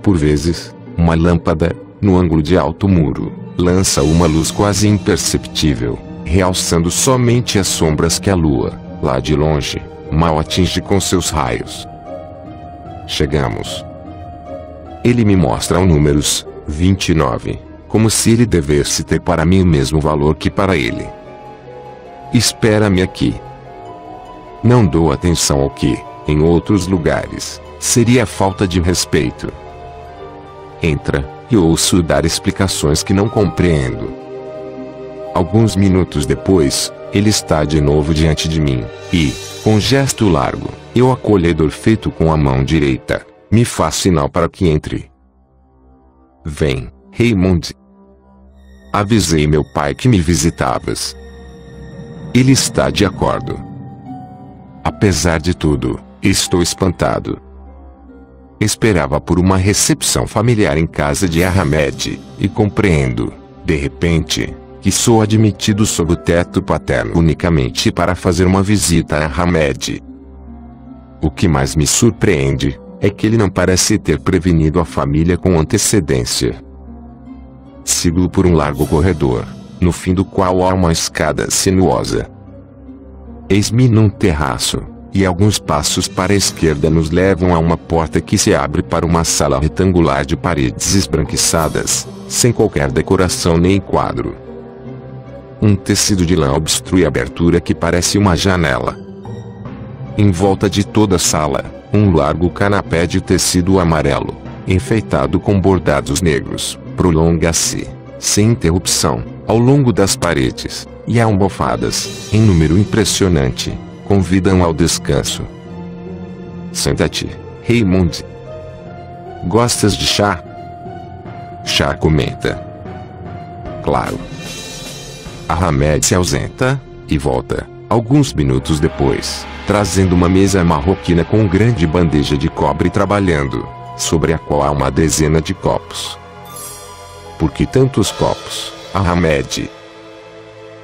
Por vezes, uma lâmpada, no ângulo de alto muro, lança uma luz quase imperceptível, realçando somente as sombras que a lua, lá de longe, mal atinge com seus raios. Chegamos. Ele me mostra o números 29, como se ele devesse ter para mim o mesmo valor que para ele. Espera-me aqui. Não dou atenção ao que, em outros lugares, seria falta de respeito. Entra, e ouço dar explicações que não compreendo. Alguns minutos depois, ele está de novo diante de mim, e, com gesto largo, e o acolhedor feito com a mão direita, me faz sinal para que entre. Vem, Raymond. Avisei meu pai que me visitavas. Ele está de acordo. Apesar de tudo, estou espantado. Esperava por uma recepção familiar em casa de Ahmed, e compreendo, de repente, que sou admitido sob o teto paterno unicamente para fazer uma visita a Ahmed. O que mais me surpreende é que ele não parece ter prevenido a família com antecedência. Sigo por um largo corredor, no fim do qual há uma escada sinuosa. Eis-me num terraço, e alguns passos para a esquerda nos levam a uma porta que se abre para uma sala retangular de paredes esbranquiçadas, sem qualquer decoração nem quadro. Um tecido de lã obstrui a abertura que parece uma janela. Em volta de toda a sala, um largo canapé de tecido amarelo, enfeitado com bordados negros, prolonga-se, sem interrupção, ao longo das paredes, e almofadas, em número impressionante, convidam ao descanso. Senta-te, Raymond. Gostas de chá? Chá, comenta. Claro. Ahmed se ausenta, e volta, alguns minutos depois, trazendo uma mesa marroquina com grande bandeja de cobre trabalhando, sobre a qual há uma dezena de copos. Por que tantos copos, Ahmed?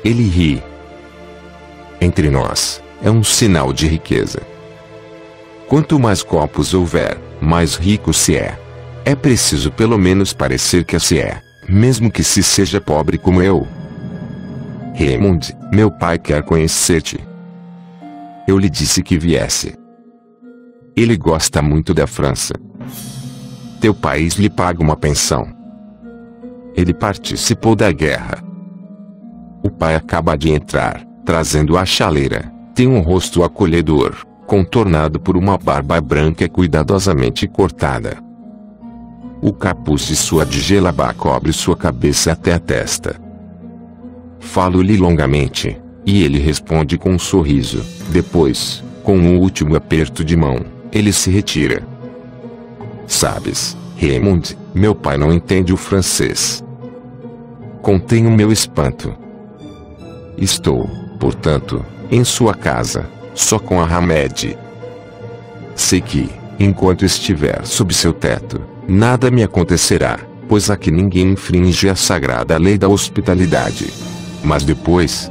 Ele ri. Entre nós, é um sinal de riqueza. Quanto mais copos houver, mais rico se é. É preciso pelo menos parecer que se é, mesmo que se seja pobre como eu. Raymond, meu pai quer conhecer-te. Eu lhe disse que viesse. Ele gosta muito da França. Teu país lhe paga uma pensão. Ele participou da guerra. O pai acaba de entrar, trazendo a chaleira. Tem um rosto acolhedor, contornado por uma barba branca cuidadosamente cortada. O capuz de sua djellaba cobre sua cabeça até a testa. Falo-lhe longamente, e ele responde com um sorriso. Depois, com um último aperto de mão, ele se retira. Sabes, Raymond, meu pai não entende o francês. Contenho meu espanto. Estou, portanto, em sua casa, só com Ahmed. Sei que, enquanto estiver sob seu teto, nada me acontecerá, pois aqui ninguém infringe a sagrada lei da hospitalidade. Mas depois,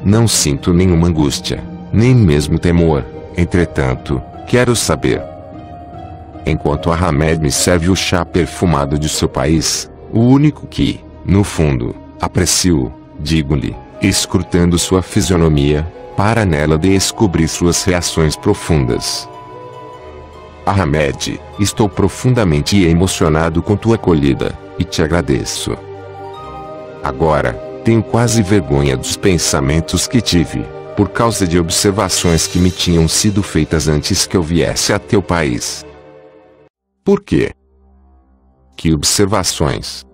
não sinto nenhuma angústia, nem mesmo temor. Entretanto, quero saber. Enquanto Ahmed me serve o chá perfumado de seu país, o único que, no fundo, aprecio, digo-lhe, escrutando sua fisionomia, para nela descobrir suas reações profundas. Ahmed, estou profundamente emocionado com tua acolhida, e te agradeço. Agora, tenho quase vergonha dos pensamentos que tive, por causa de observações que me tinham sido feitas antes que eu viesse a teu país. Por quê? Que observações?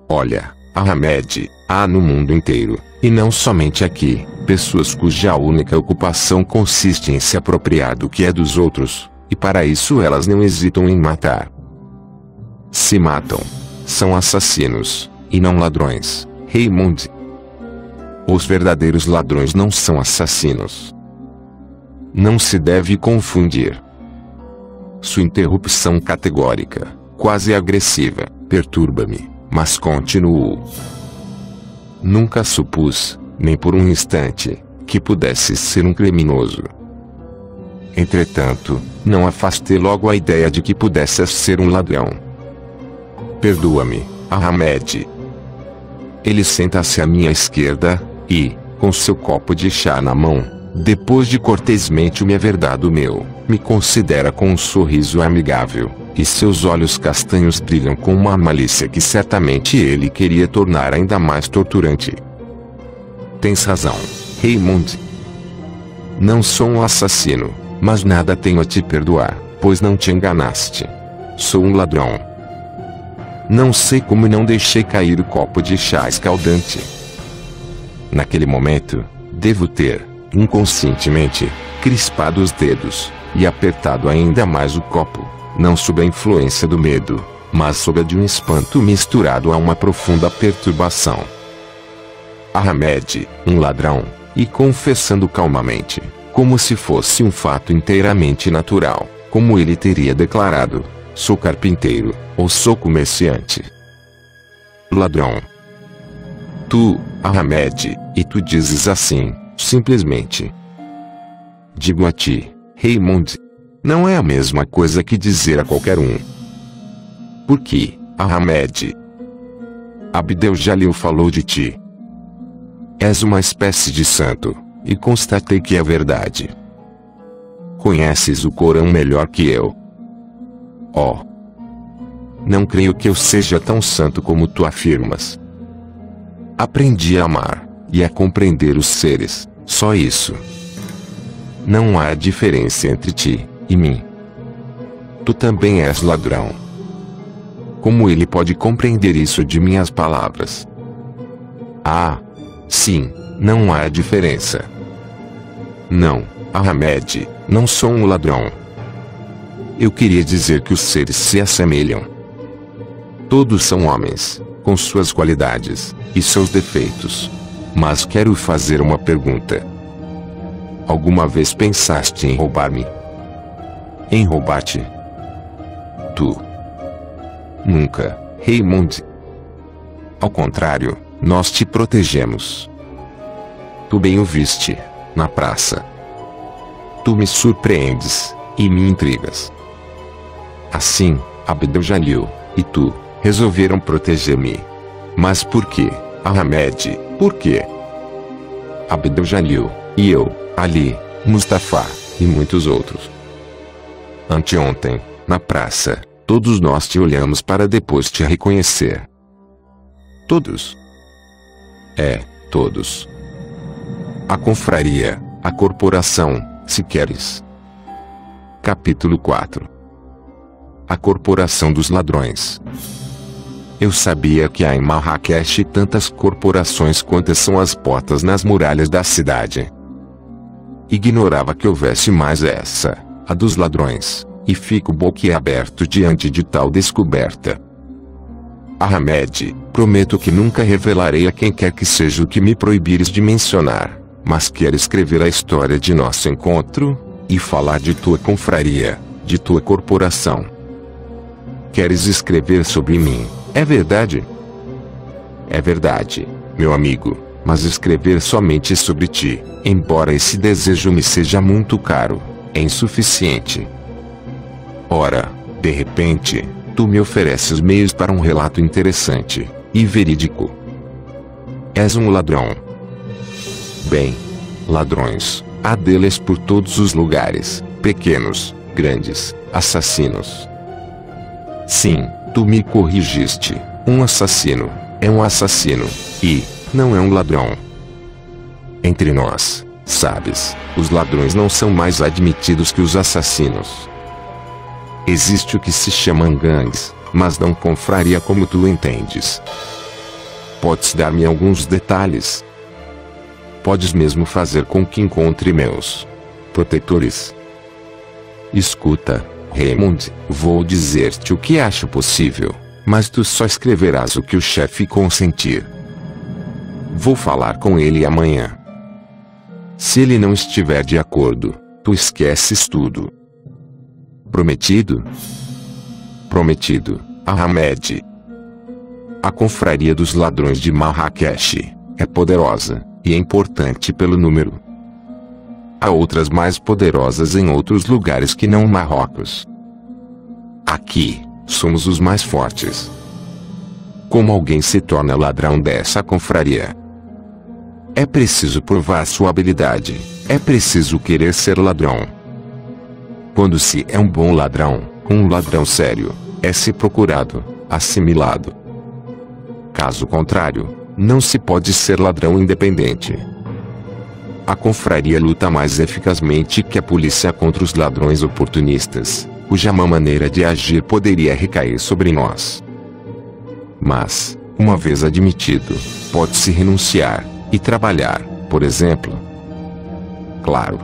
Olha, Ahmed, há no mundo inteiro, e não somente aqui, pessoas cuja única ocupação consiste em se apropriar do que é dos outros, e para isso elas não hesitam em matar. Se matam, são assassinos, e não ladrões, Raymond. Os verdadeiros ladrões não são assassinos. Não se deve confundir. Sua interrupção categórica, quase agressiva, perturba-me, mas continuo. Nunca supus, nem por um instante, que pudesse ser um criminoso. Entretanto, não afastei logo a ideia de que pudesse ser um ladrão. Perdoa-me, Ahmed. Ele senta-se à minha esquerda, e, com seu copo de chá na mão, depois de cortesmente me haver dado o meu, me considera com um sorriso amigável, e seus olhos castanhos brilham com uma malícia que certamente ele queria tornar ainda mais torturante. Tens razão, Raymond. Não sou um assassino, mas nada tenho a te perdoar, pois não te enganaste. Sou um ladrão. Não sei como não deixei cair o copo de chá escaldante. Naquele momento, devo ter, inconscientemente, crispado os dedos, e apertado ainda mais o copo, não sob a influência do medo, mas sob a de um espanto misturado a uma profunda perturbação. Ahmed, um ladrão, e confessando calmamente, como se fosse um fato inteiramente natural, como ele teria declarado: sou carpinteiro, ou sou comerciante. Ladrão. Tu, Ahmed, e tu dizes assim, simplesmente. Digo a ti, Raymond. Não é a mesma coisa que dizer a qualquer um. Por que, Ahmed? Abdel-Jalil falou de ti. És uma espécie de santo, e constatei que é verdade. Conheces o Corão melhor que eu. Oh! Não creio que eu seja tão santo como tu afirmas. Aprendi a amar, e a compreender os seres, só isso. Não há diferença entre ti e mim. Tu também és ladrão. Como ele pode compreender isso de minhas palavras? Ah! Sim, não há diferença. Não, Ahmed, não sou um ladrão. Eu queria dizer que os seres se assemelham. Todos são homens, com suas qualidades e seus defeitos. Mas quero fazer uma pergunta. Alguma vez pensaste em roubar-me? Em roubar-te? Tu? Nunca, Raymond. Ao contrário, nós te protegemos. Tu bem o viste, na praça. Tu me surpreendes, e me intrigas. Assim, Abdel-Jalil, e tu, resolveram proteger-me. Mas por quê, Ahmed, por quê? Abdel-Jalil, e eu, Ali, Mustafa, e muitos outros. Anteontem, na praça, todos nós te olhamos para depois te reconhecer. Todos? É, todos. A confraria, a corporação, se queres. Capítulo 4. A corporação dos ladrões. Eu sabia que há em Marrakech tantas corporações quantas são as portas nas muralhas da cidade. Ignorava que houvesse mais essa, a dos ladrões, e fico boquiaberto diante de tal descoberta. Ahmed, prometo que nunca revelarei a quem quer que seja o que me proibires de mencionar, mas quero escrever a história de nosso encontro, e falar de tua confraria, de tua corporação. Queres escrever sobre mim, é verdade? É verdade, meu amigo, mas escrever somente sobre ti, embora esse desejo me seja muito caro, é insuficiente. Ora, de repente, tu me ofereces meios para um relato interessante e verídico. És um ladrão. Bem, ladrões, há deles por todos os lugares, pequenos, grandes, assassinos. Sim, tu me corrigiste, um assassino, é um assassino, e não é um ladrão. Entre nós, sabes, os ladrões não são mais admitidos que os assassinos. Existe o que se chama gangues, mas não confraria como tu entendes. Podes dar-me alguns detalhes? Podes mesmo fazer com que encontre meus protetores? Escuta, Raymond, vou dizer-te o que acho possível, mas tu só escreverás o que o chefe consentir. Vou falar com ele amanhã. Se ele não estiver de acordo, tu esqueces tudo. Prometido? Prometido, Ahmed. A confraria dos ladrões de Marrakech é poderosa e é importante pelo número. Há outras mais poderosas em outros lugares que não Marrocos. Aqui, somos os mais fortes. Como alguém se torna ladrão dessa confraria? É preciso provar sua habilidade, é preciso querer ser ladrão. Quando se é um bom ladrão, um ladrão sério, é-se procurado, assimilado. Caso contrário, não se pode ser ladrão independente. A confraria luta mais eficazmente que a polícia contra os ladrões oportunistas, cuja má maneira de agir poderia recair sobre nós. Mas, uma vez admitido, pode-se renunciar e trabalhar, por exemplo. Claro.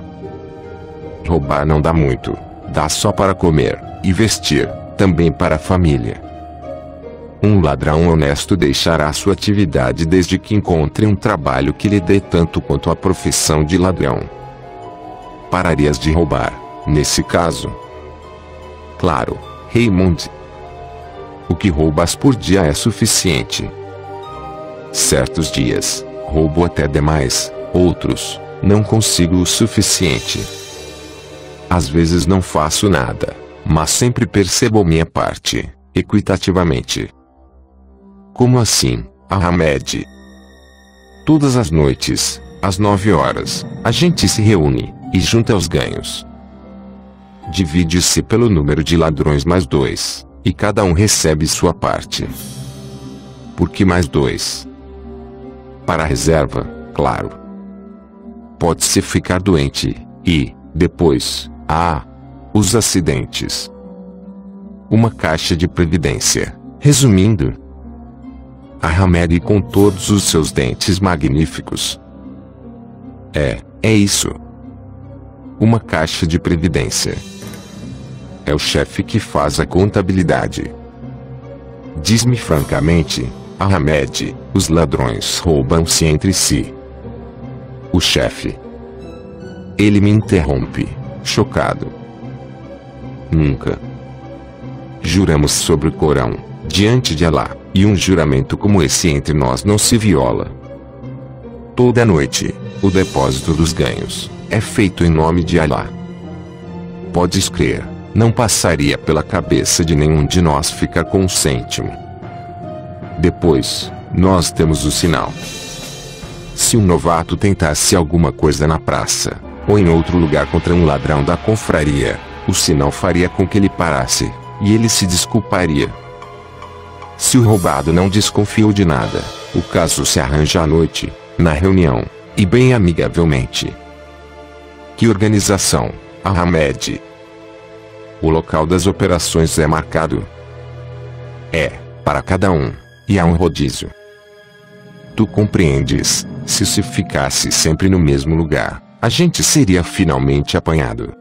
Roubar não dá muito, dá só para comer e vestir, também para a família. Um ladrão honesto deixará sua atividade desde que encontre um trabalho que lhe dê tanto quanto a profissão de ladrão. Pararias de roubar, nesse caso? Claro, Raymond. O que roubas por dia é suficiente. Certos dias, roubo até demais, outros, não consigo o suficiente. Às vezes não faço nada, mas sempre percebo minha parte, equitativamente. Como assim, Ahmed? Todas as noites, às 9 horas, a gente se reúne e junta os ganhos. Divide-se pelo número de ladrões mais 2, e cada um recebe sua parte. Por que mais 2? Para a reserva, claro. Pode-se ficar doente, e, depois, os acidentes. Uma caixa de previdência, resumindo. Ahmed com todos os seus dentes magníficos. É isso. Uma caixa de previdência. É o chefe que faz a contabilidade. Diz-me francamente, Ahmed, os ladrões roubam-se entre si. O chefe. Ele me interrompe, chocado. Nunca. Juramos sobre o Corão, diante de Alá, e um juramento como esse entre nós não se viola. Toda noite, o depósito dos ganhos é feito em nome de Alá. Podes crer, não passaria pela cabeça de nenhum de nós ficar com um cêntimo. Depois, nós temos o sinal. Se um novato tentasse alguma coisa na praça, ou em outro lugar contra um ladrão da confraria, o sinal faria com que ele parasse, e ele se desculparia. Se o roubado não desconfiou de nada, o caso se arranja à noite, na reunião, e bem amigavelmente. Que organização, Ahmed? O local das operações é marcado. Para cada um, e há um rodízio. Tu compreendes, se ficasse sempre no mesmo lugar, a gente seria finalmente apanhado.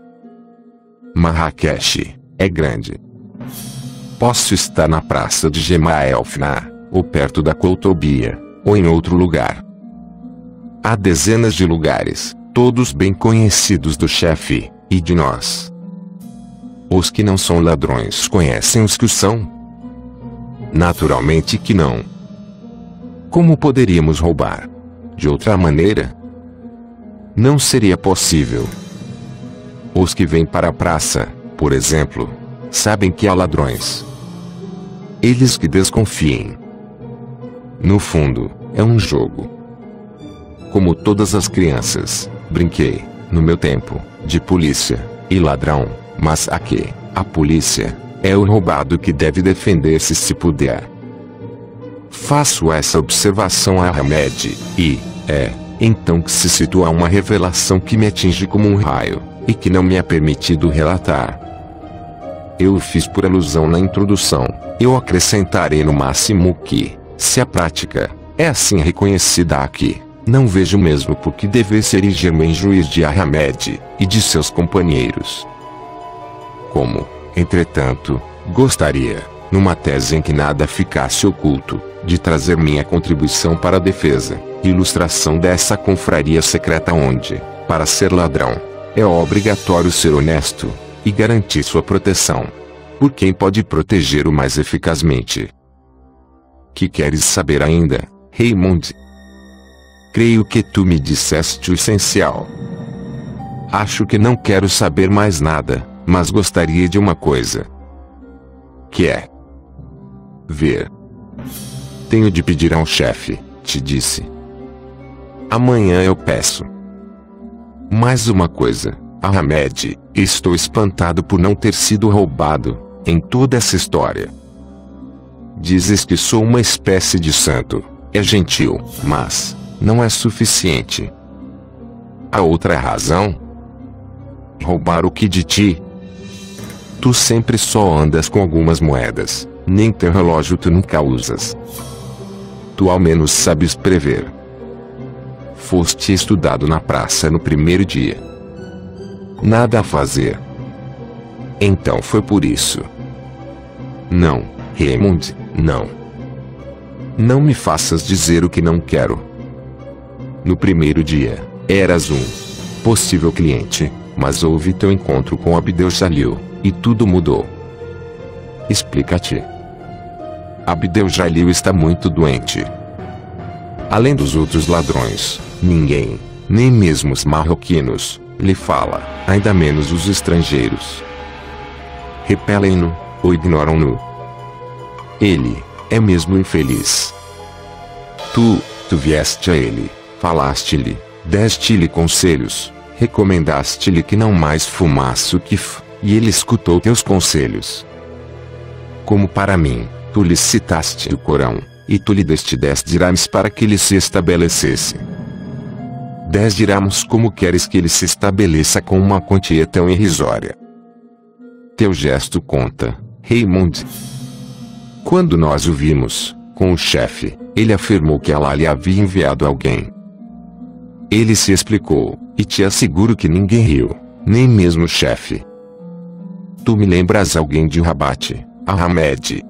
Marrakech é grande. Posso estar na praça de Gemalfna, ou perto da Coutobia, ou em outro lugar. Há dezenas de lugares, todos bem conhecidos do chefe, e de nós. Os que não são ladrões conhecem os que o são? Naturalmente que não. Como poderíamos roubar? De outra maneira? Não seria possível. Os que vêm para a praça, por exemplo, sabem que há ladrões. Eles que desconfiem. No fundo, é um jogo. Como todas as crianças, brinquei, no meu tempo, de polícia e ladrão, mas aqui, a polícia é o roubado que deve defender-se se puder. Faço essa observação a Ahmed, e, então que se situa uma revelação que me atinge como um raio, e que não me é permitido relatar. Eu o fiz por alusão na introdução, eu acrescentarei no máximo que, se a prática é assim reconhecida aqui, não vejo mesmo por que devesse erigir-me em juiz de Ahmed e de seus companheiros. Como, entretanto, gostaria, numa tese em que nada ficasse oculto, de trazer minha contribuição para a defesa e ilustração dessa confraria secreta onde, para ser ladrão, é obrigatório ser honesto e garantir sua proteção. Por quem pode protegê-lo mais eficazmente? Que queres saber ainda, Raymond? Creio que tu me disseste o essencial. Acho que não quero saber mais nada, mas gostaria de uma coisa. Que é ver. Tenho de pedir a um chefe, te disse. Amanhã eu peço. Mais uma coisa, Ahmed, estou espantado por não ter sido roubado, em toda essa história. Dizes que sou uma espécie de santo, é gentil, mas não é suficiente. A outra razão? Roubar o que de ti? Tu sempre só andas com algumas moedas, nem teu relógio tu nunca usas. Tu ao menos sabes prever. Foste estudado na praça no primeiro dia. Nada a fazer. Então foi por isso. Não, Raymond, não. Não me faças dizer o que não quero. No primeiro dia, eras um possível cliente, mas houve teu encontro com Abdel Jalil, e tudo mudou. Explica-te. Abdel Jalil está muito doente. Além dos outros ladrões, ninguém, nem mesmo os marroquinos, lhe fala, ainda menos os estrangeiros. Repelem-no, ou ignoram-no. Ele é mesmo infeliz. Tu vieste a ele, falaste-lhe, deste-lhe conselhos, recomendaste-lhe que não mais fumasse o kif, e ele escutou teus conselhos. Como para mim, tu lhe citaste o Corão, e tu lhe deste 10 dirhams para que ele se estabelecesse. 10 dirhams, como queres que ele se estabeleça com uma quantia tão irrisória? Teu gesto conta, Raymond. Quando nós o vimos, com o chefe, ele afirmou que Allah lhe havia enviado alguém. Ele se explicou, e te asseguro que ninguém riu, nem mesmo o chefe. Tu me lembras alguém de Rabat, Ahmed.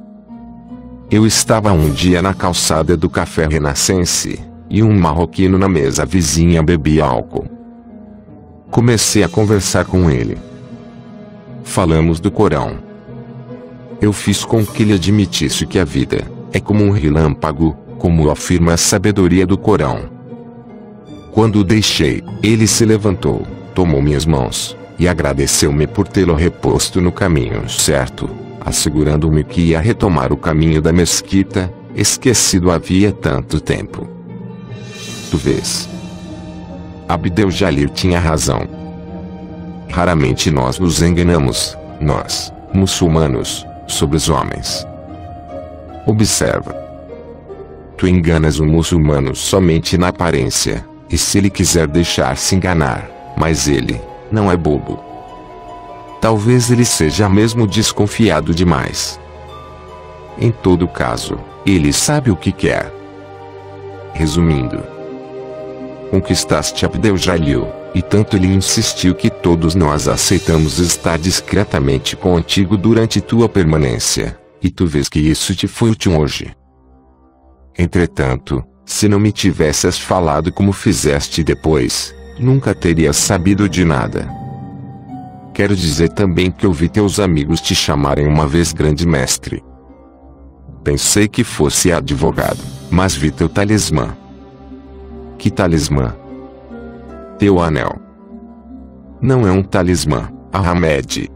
Eu estava um dia na calçada do Café Renascense, e um marroquino na mesa vizinha bebia álcool. Comecei a conversar com ele. Falamos do Corão. Eu fiz com que ele admitisse que a vida é como um relâmpago, como afirma a sabedoria do Corão. Quando o deixei, ele se levantou, tomou minhas mãos, e agradeceu-me por tê-lo reposto no caminho certo, assegurando-me que ia retomar o caminho da mesquita, esquecido havia tanto tempo. Tu vês? Abdel Jalil tinha razão. Raramente nós nos enganamos, nós, muçulmanos, sobre os homens. Observa. Tu enganas o muçulmano somente na aparência, e se ele quiser deixar-se enganar, mas ele não é bobo. Talvez ele seja mesmo desconfiado demais. Em todo caso, ele sabe o que quer. Resumindo, conquistaste Abdel Jalil, e tanto ele insistiu que todos nós aceitamos estar discretamente contigo durante tua permanência, e tu vês que isso te foi útil hoje. Entretanto, se não me tivesses falado como fizeste depois, nunca terias sabido de nada. Quero dizer também que ouvi teus amigos te chamarem uma vez grande mestre. Pensei que fosse advogado, mas vi teu talismã. Que talismã? Teu anel. Não é um talismã, Ahmed.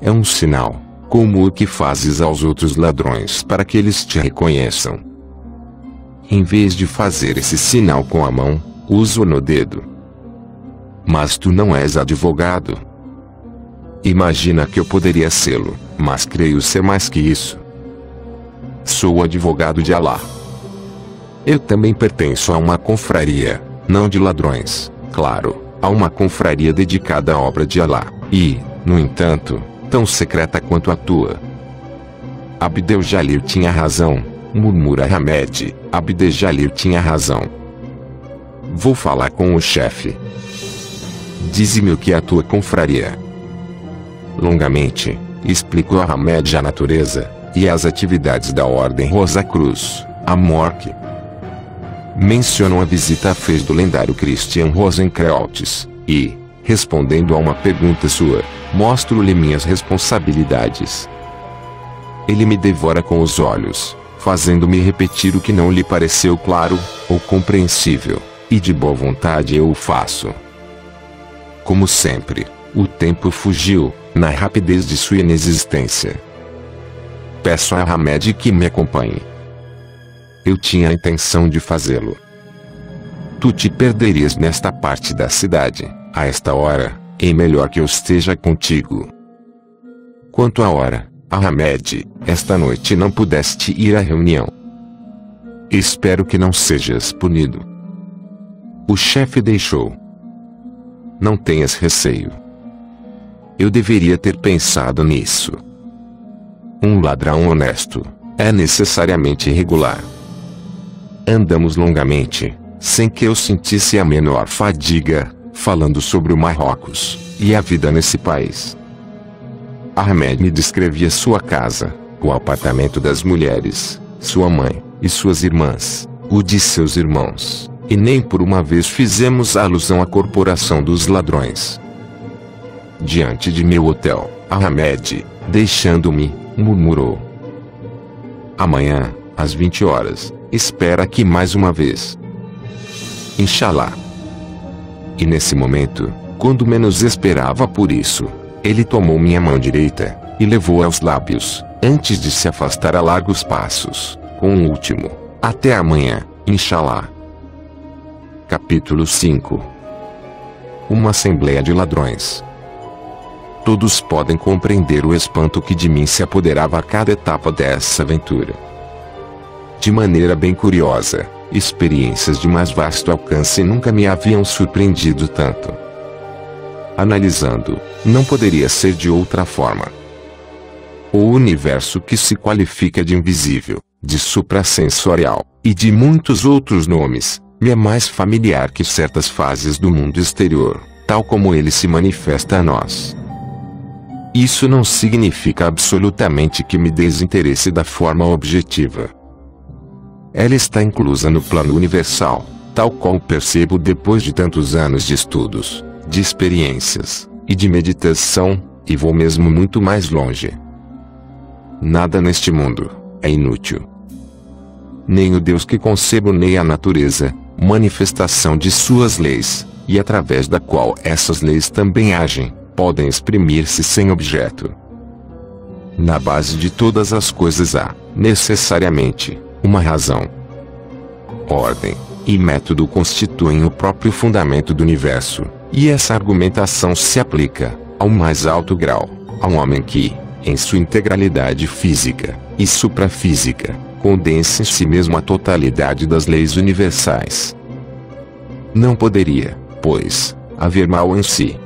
É um sinal, como o que fazes aos outros ladrões para que eles te reconheçam. Em vez de fazer esse sinal com a mão, uso no dedo. Mas tu não és advogado. Imagina que eu poderia sê-lo, mas creio ser mais que isso. Sou advogado de Allah. Eu também pertenço a uma confraria, não de ladrões, claro, a uma confraria dedicada à obra de Allah, e, no entanto, tão secreta quanto a tua. Abdel Jalil tinha razão, murmura Ahmed. Abdel Jalil tinha razão. Vou falar com o chefe. Dize-me o que é a tua confraria. Longamente, explicou Ahmed a natureza e as atividades da Ordem Rosa Cruz, a Morque. Mencionam a visita fez do lendário Christian Rosenkreutz, e, respondendo a uma pergunta sua, mostro-lhe minhas responsabilidades. Ele me devora com os olhos, fazendo-me repetir o que não lhe pareceu claro, ou compreensível, e de boa vontade eu o faço. Como sempre, o tempo fugiu, na rapidez de sua inexistência. Peço a Ahmed que me acompanhe. Eu tinha a intenção de fazê-lo. Tu te perderias nesta parte da cidade, a esta hora, é melhor que eu esteja contigo. Quanto à hora, Ahmed, esta noite não pudeste ir à reunião. Espero que não sejas punido. O chefe deixou. não tenhas receio. Eu deveria ter pensado nisso. Um ladrão honesto é necessariamente irregular. Andamos longamente, sem que eu sentisse a menor fadiga, falando sobre o Marrocos e a vida nesse país. Ahmed me descrevia sua casa, o apartamento das mulheres, sua mãe e suas irmãs, o de seus irmãos, e nem por uma vez fizemos alusão à corporação dos ladrões. Diante de meu hotel, Ahmed, deixando-me, murmurou: amanhã, às 20 horas, espera aqui mais uma vez. Inshallah. E nesse momento, quando menos esperava por isso, ele tomou minha mão direita e levou aos lábios, antes de se afastar a largos passos, com um último: até amanhã, inshallah. Capítulo 5. Uma assembleia de ladrões. Todos podem compreender o espanto que de mim se apoderava a cada etapa dessa aventura. De maneira bem curiosa, experiências de mais vasto alcance nunca me haviam surpreendido tanto. Analisando, não poderia ser de outra forma. O universo que se qualifica de invisível, de suprassensorial, e de muitos outros nomes, me é mais familiar que certas fases do mundo exterior, tal como ele se manifesta a nós. Isso não significa absolutamente que me desinteresse da forma objetiva. Ela está inclusa no plano universal, tal qual percebo depois de tantos anos de estudos, de experiências, e de meditação, e vou mesmo muito mais longe. Nada neste mundo é inútil. Nem o Deus que concebo, nem a natureza, manifestação de suas leis, e através da qual essas leis também agem, podem exprimir-se sem objeto. Na base de todas as coisas há, necessariamente, uma razão. Ordem e método constituem o próprio fundamento do universo, e essa argumentação se aplica, ao mais alto grau, a um homem que, em sua integralidade física e suprafísica, condensa em si mesmo a totalidade das leis universais. Não poderia, pois, haver mal em si.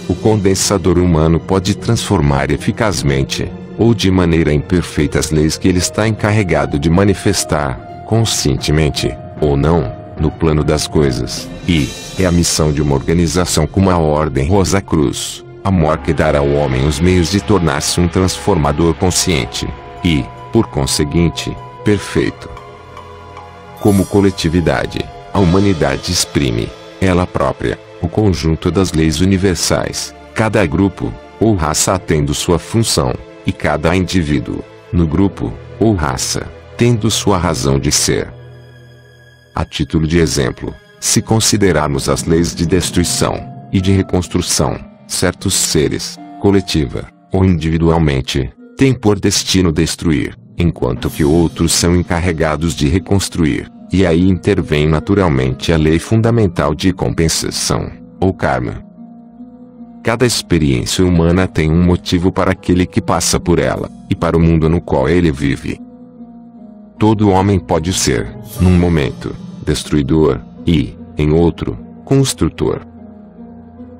O condensador humano pode transformar eficazmente, ou de maneira imperfeita, as leis que ele está encarregado de manifestar, conscientemente, ou não, no plano das coisas, e é a missão de uma organização como a Ordem Rosa Cruz, amor que dará ao homem os meios de tornar-se um transformador consciente, e, por conseguinte, perfeito. Como coletividade, a humanidade exprime, ela própria, o conjunto das leis universais, cada grupo, ou raça tendo sua função, e cada indivíduo, no grupo, ou raça, tendo sua razão de ser. A título de exemplo, se considerarmos as leis de destruição e de reconstrução, certos seres, coletiva ou individualmente, têm por destino destruir, enquanto que outros são encarregados de reconstruir, e aí intervém naturalmente a lei fundamental de compensação, ou karma. Cada experiência humana tem um motivo para aquele que passa por ela, e para o mundo no qual ele vive. Todo homem pode ser, num momento, destruidor, e, em outro, construtor.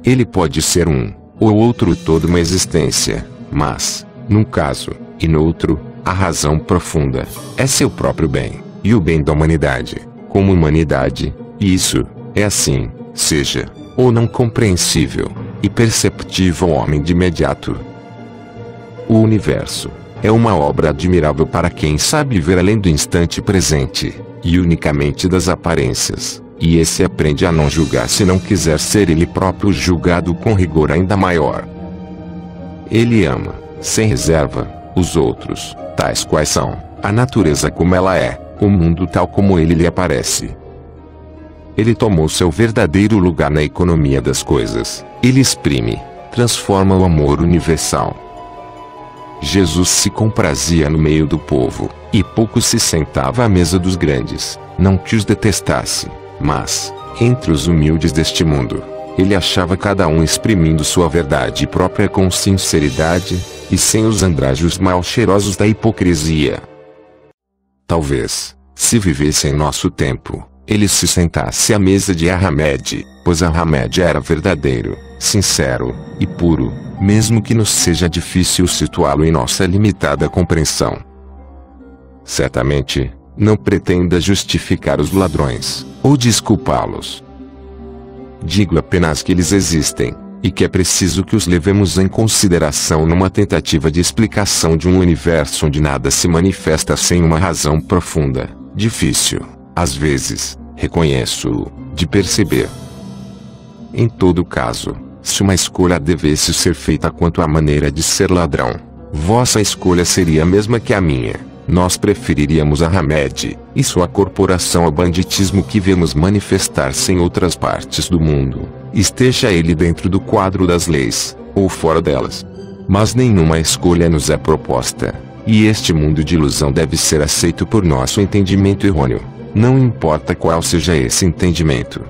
Ele pode ser um, ou outro toda uma existência, mas, num caso, e no outro, a razão profunda, é seu próprio bem, e o bem da humanidade, como humanidade, e isso, é assim, seja, ou não compreensível, e perceptível ao homem de imediato. O universo é uma obra admirável para quem sabe ver além do instante presente, e unicamente das aparências, e esse aprende a não julgar se não quiser ser ele próprio julgado com rigor ainda maior. Ele ama, sem reserva, os outros, tais quais são, a natureza como ela é, o mundo tal como ele lhe aparece. Ele tomou seu verdadeiro lugar na economia das coisas, ele exprime, transforma o amor universal. Jesus se comprazia no meio do povo, e pouco se sentava à mesa dos grandes, não que os detestasse, mas, entre os humildes deste mundo, ele achava cada um exprimindo sua verdade própria com sinceridade, e sem os andrajos mal cheirosos da hipocrisia. Talvez, se vivesse em nosso tempo, ele se sentasse à mesa de Ahmed, por pois Ahmed era verdadeiro, sincero e puro, mesmo que nos seja difícil situá-lo em nossa limitada compreensão. Certamente, não pretenda justificar os ladrões, ou desculpá-los. Digo apenas que eles existem, e que é preciso que os levemos em consideração numa tentativa de explicação de um universo onde nada se manifesta sem uma razão profunda, difícil, às vezes, reconheço-o, de perceber. Em todo caso, se uma escolha devesse ser feita quanto à maneira de ser ladrão, vossa escolha seria a mesma que a minha. Nós preferiríamos Ahmed e sua corporação ao banditismo que vemos manifestar-se em outras partes do mundo, esteja ele dentro do quadro das leis, ou fora delas. Mas nenhuma escolha nos é proposta, e este mundo de ilusão deve ser aceito por nosso entendimento errôneo, não importa qual seja esse entendimento.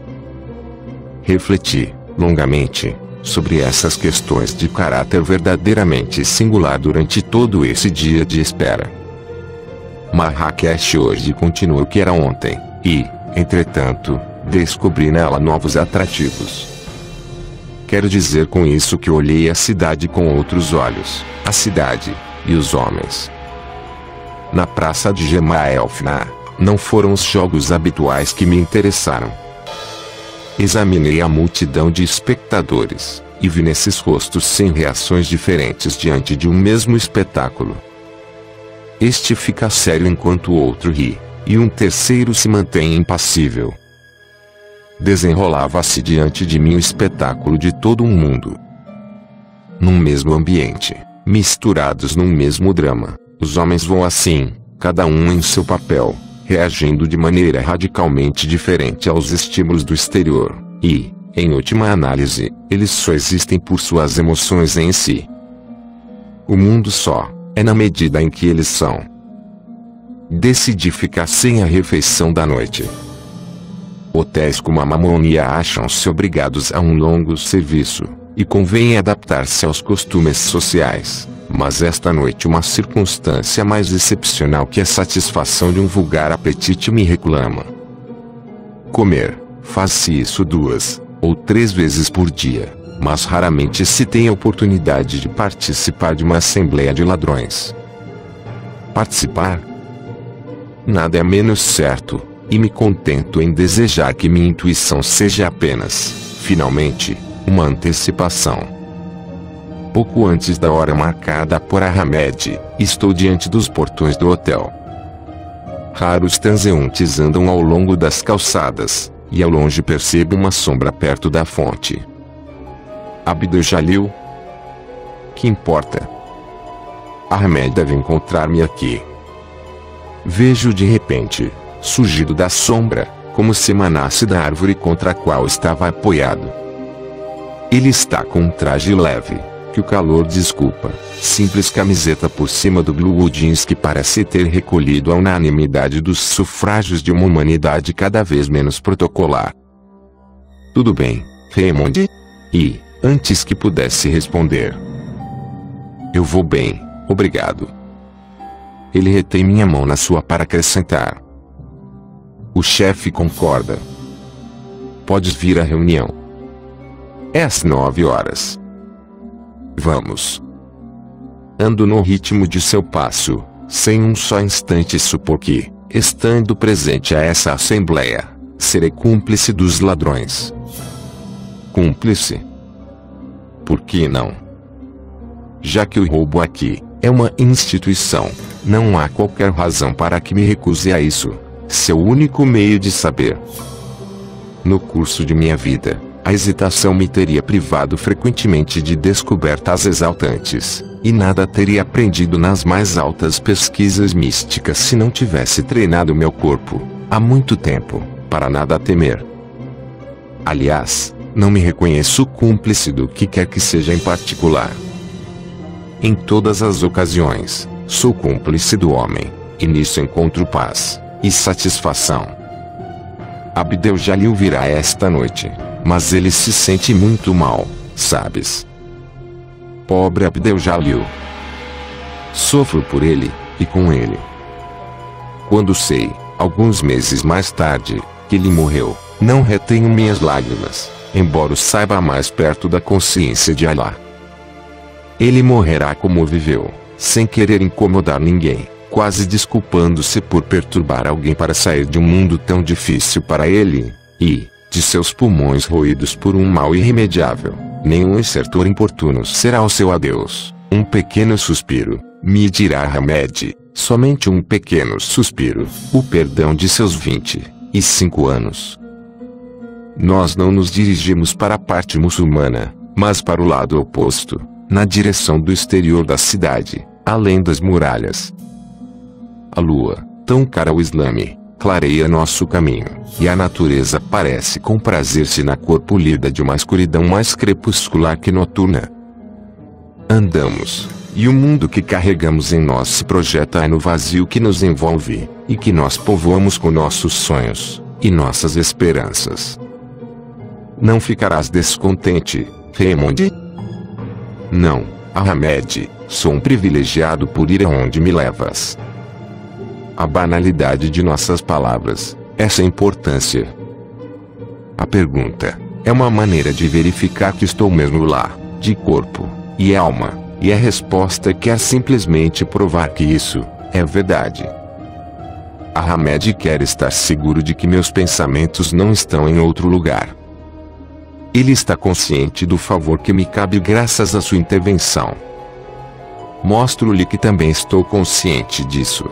Refleti, longamente, sobre essas questões de caráter verdadeiramente singular durante todo esse dia de espera. Marrakech hoje continua o que era ontem, e, entretanto, descobri nela novos atrativos. Quero dizer com isso que olhei a cidade com outros olhos, a cidade, e os homens. Na praça de Jemaa el-Fna, não foram os jogos habituais que me interessaram. Examinei a multidão de espectadores, e vi nesses rostos 100 reações diferentes diante de um mesmo espetáculo. Este fica sério enquanto o outro ri, e um terceiro se mantém impassível. Desenrolava-se diante de mim o espetáculo de todo um mundo. Num mesmo ambiente, misturados num mesmo drama, os homens vão assim, cada um em seu papel, reagindo de maneira radicalmente diferente aos estímulos do exterior, e, em última análise, eles só existem por suas emoções em si. O mundo só é na medida em que eles são. Decidi ficar sem a refeição da noite. Hotéis como a Mamonia acham-se obrigados a um longo serviço, e convém adaptar-se aos costumes sociais, mas esta noite uma circunstância mais excepcional que a satisfação de um vulgar apetite me reclama. Comer, faz-se isso 2 ou 3 vezes por dia, mas raramente se tem a oportunidade de participar de uma assembleia de ladrões. Participar? Nada é menos certo, e me contento em desejar que minha intuição seja apenas, finalmente, uma antecipação. Pouco antes da hora marcada por Ahmed, estou diante dos portões do hotel. Raros transeuntes andam ao longo das calçadas, e ao longe percebo uma sombra perto da fonte. Abdel-Jalil? Que importa? Ahmed deve encontrar-me aqui. Vejo de repente, surgido da sombra, como se emanasse da árvore contra a qual estava apoiado. Ele está com um traje leve, que o calor desculpa, simples camiseta por cima do blue jeans que parece ter recolhido a unanimidade dos sufrágios de uma humanidade cada vez menos protocolar. Tudo bem, Raymond? E, antes que pudesse responder, eu vou bem, obrigado. Ele retém minha mão na sua para acrescentar. O chefe concorda. Podes vir à reunião. É às 9 horas. Vamos. Ando no ritmo de seu passo, sem um só instante supor que, estando presente a essa assembleia, serei cúmplice dos ladrões. Cúmplice? Por que não? Já que o roubo aqui é uma instituição, não há qualquer razão para que me recuse a isso, seu único meio de saber. No curso de minha vida, a hesitação me teria privado frequentemente de descobertas exaltantes, e nada teria aprendido nas mais altas pesquisas místicas se não tivesse treinado meu corpo, há muito tempo, para nada temer. Aliás, não me reconheço cúmplice do que quer que seja em particular. Em todas as ocasiões, sou cúmplice do homem, e nisso encontro paz e satisfação. Abdel-Jalil virá esta noite, mas ele se sente muito mal, sabes? Pobre Abdel-Jalil. Sofro por ele, e com ele. Quando sei, alguns meses mais tarde, que ele morreu, não retenho minhas lágrimas. embora o saiba mais perto da consciência de Allah. Ele morrerá como viveu, sem querer incomodar ninguém, quase desculpando-se por perturbar alguém para sair de um mundo tão difícil para ele, e, de seus pulmões roídos por um mal irremediável, nenhum estertor importuno será o seu adeus. Um pequeno suspiro, me dirá Hamed, somente um pequeno suspiro, o perdão de seus 25 anos. Nós não nos dirigimos para a parte muçulmana, mas para o lado oposto, na direção do exterior da cidade, além das muralhas. A lua, tão cara ao Islame, clareia nosso caminho, e a natureza parece comprazer-se na cor polida de uma escuridão mais crepuscular que noturna. Andamos, e o mundo que carregamos em nós se projeta no vazio que nos envolve, e que nós povoamos com nossos sonhos, e nossas esperanças. Não ficarás descontente, Raymond? Não, Ahmed, sou um privilegiado por ir aonde me levas. A banalidade de nossas palavras, essa importância. A pergunta, é uma maneira de verificar que estou mesmo lá, de corpo e alma, e a resposta quer simplesmente provar que isso é verdade. Ahmed quer estar seguro de que meus pensamentos não estão em outro lugar. Ele está consciente do favor que me cabe graças à sua intervenção. Mostro-lhe que também estou consciente disso.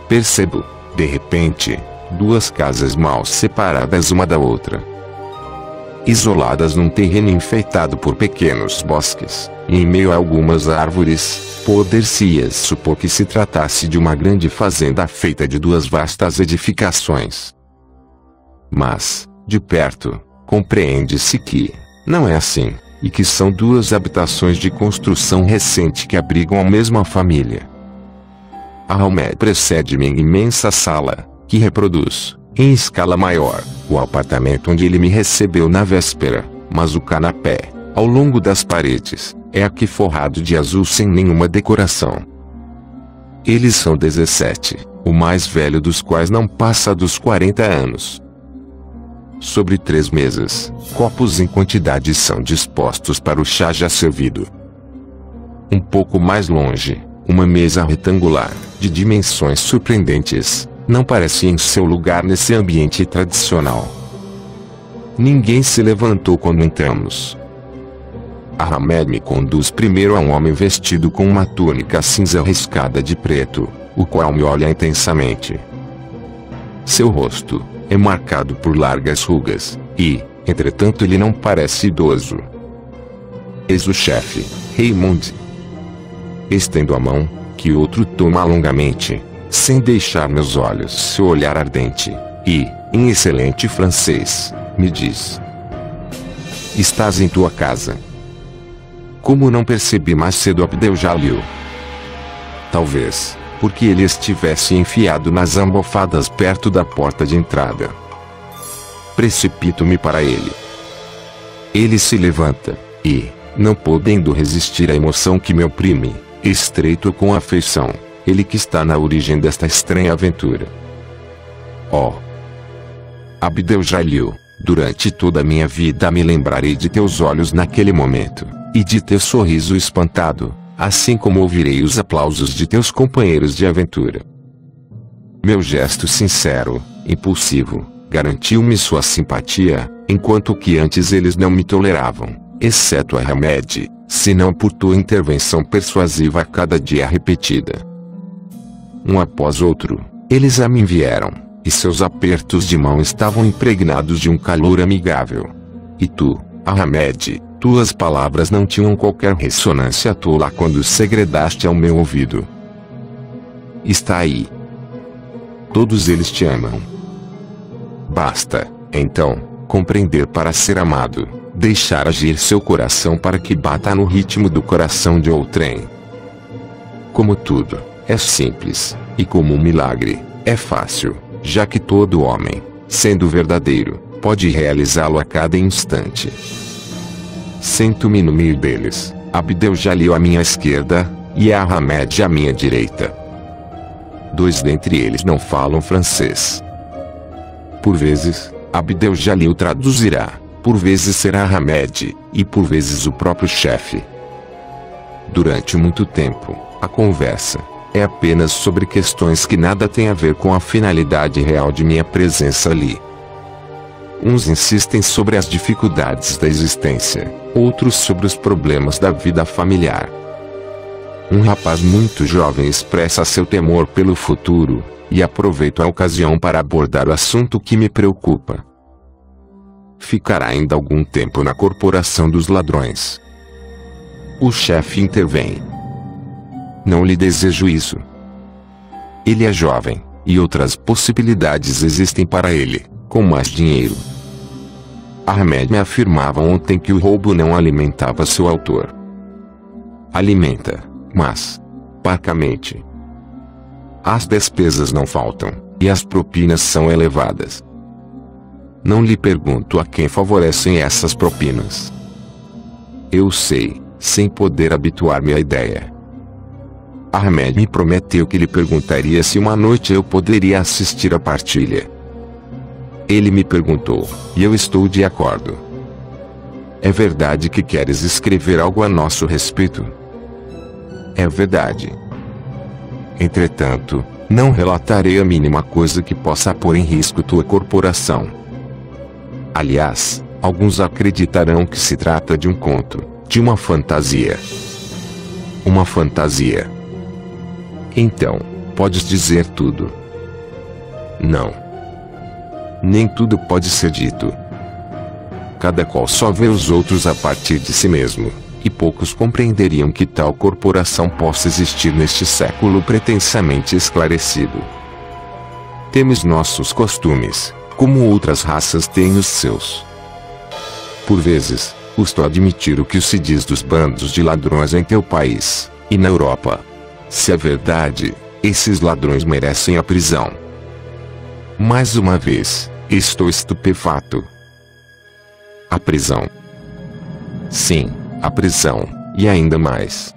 Percebo, de repente, duas casas mal separadas uma da outra. Isoladas num terreno enfeitado por pequenos bosques, e em meio a algumas árvores, poder-se-ia supor que se tratasse de uma grande fazenda feita de duas vastas edificações. Mas, de perto, compreende-se que não é assim, e que são duas habitações de construção recente que abrigam a mesma família. Ahmed precede-me em imensa sala, que reproduz, em escala maior, o apartamento onde ele me recebeu na véspera, mas o canapé, ao longo das paredes, é aqui forrado de azul sem nenhuma decoração. Eles são 17, o mais velho dos quais não passa dos 40 anos. Sobre 3 mesas, copos em quantidade são dispostos para o chá já servido. Um pouco mais longe, uma mesa retangular, de dimensões surpreendentes, não parece em seu lugar nesse ambiente tradicional. Ninguém se levantou quando entramos. Ahmed me conduz primeiro a um homem vestido com uma túnica cinza riscada de preto, o qual me olha intensamente. Seu rosto é marcado por largas rugas, e, entretanto, ele não parece idoso. Eis o chefe, Raymond. Estendo a mão, que outro toma longamente, sem deixar meus olhos seu olhar ardente, e, em excelente francês, me diz: estás em tua casa. Como não percebi mais cedo Abdel-Jalil? Talvez, porque ele estivesse enfiado nas almofadas perto da porta de entrada. Precipito-me para ele. Ele se levanta, e, não podendo resistir à emoção que me oprime, estreito com afeição, ele que está na origem desta estranha aventura. Oh! Abdel-Jalil, durante toda a minha vida me lembrarei de teus olhos naquele momento, e de teu sorriso espantado, assim como ouvirei os aplausos de teus companheiros de aventura. Meu gesto sincero, impulsivo, garantiu-me sua simpatia, enquanto que antes eles não me toleravam, exceto Ahmed, senão por tua intervenção persuasiva a cada dia repetida. Um após outro, eles a mim vieram, e seus apertos de mão estavam impregnados de um calor amigável. E tu, Ahmed, tuas palavras não tinham qualquer ressonância tola quando segredaste ao meu ouvido. Está aí. Todos eles te amam. Basta, então, compreender para ser amado, deixar agir seu coração para que bata no ritmo do coração de outrem. Como tudo, é simples, e como um milagre, é fácil, já que todo homem, sendo verdadeiro, pode realizá-lo a cada instante. Sento-me no meio deles, Abdel-Jalil à minha esquerda, e Ahmed à minha direita. 2 dentre eles não falam francês. Por vezes, Abdel-Jalil traduzirá, Por vezes será Ahmed, e por vezes o próprio chefe. Durante muito tempo, a conversa é apenas sobre questões que nada têm a ver com a finalidade real de minha presença ali. Uns insistem sobre as dificuldades da existência, outros sobre os problemas da vida familiar. Um rapaz muito jovem expressa seu temor pelo futuro, e aproveito a ocasião para abordar o assunto que me preocupa. Ficará ainda algum tempo na corporação dos ladrões. O chefe intervém. Não lhe desejo isso. Ele é jovem, e outras possibilidades existem para ele, com mais dinheiro. Ahmed me afirmava ontem que o roubo não alimentava seu autor. Alimenta, mas parcamente. As despesas não faltam, e as propinas são elevadas. Não lhe pergunto a quem favorecem essas propinas. Eu sei, sem poder habituar-me à ideia. Ahmed me prometeu que lhe perguntaria se uma noite eu poderia assistir à partilha. Ele me perguntou, e eu estou de acordo. É verdade que queres escrever algo a nosso respeito? É verdade. Entretanto, não relatarei a mínima coisa que possa pôr em risco tua corporação. Aliás, alguns acreditarão que se trata de um conto, de uma fantasia. Uma fantasia. Então, podes dizer tudo. Não. Nem tudo pode ser dito. Cada qual só vê os outros a partir de si mesmo, e poucos compreenderiam que tal corporação possa existir neste século pretensamente esclarecido. Temos nossos costumes, como outras raças têm os seus. Por vezes, custa admitir o que se diz dos bandos de ladrões em teu país, e na Europa. Se é verdade, esses ladrões merecem a prisão. Mais uma vez, estou estupefato. A prisão. Sim, a prisão, e ainda mais.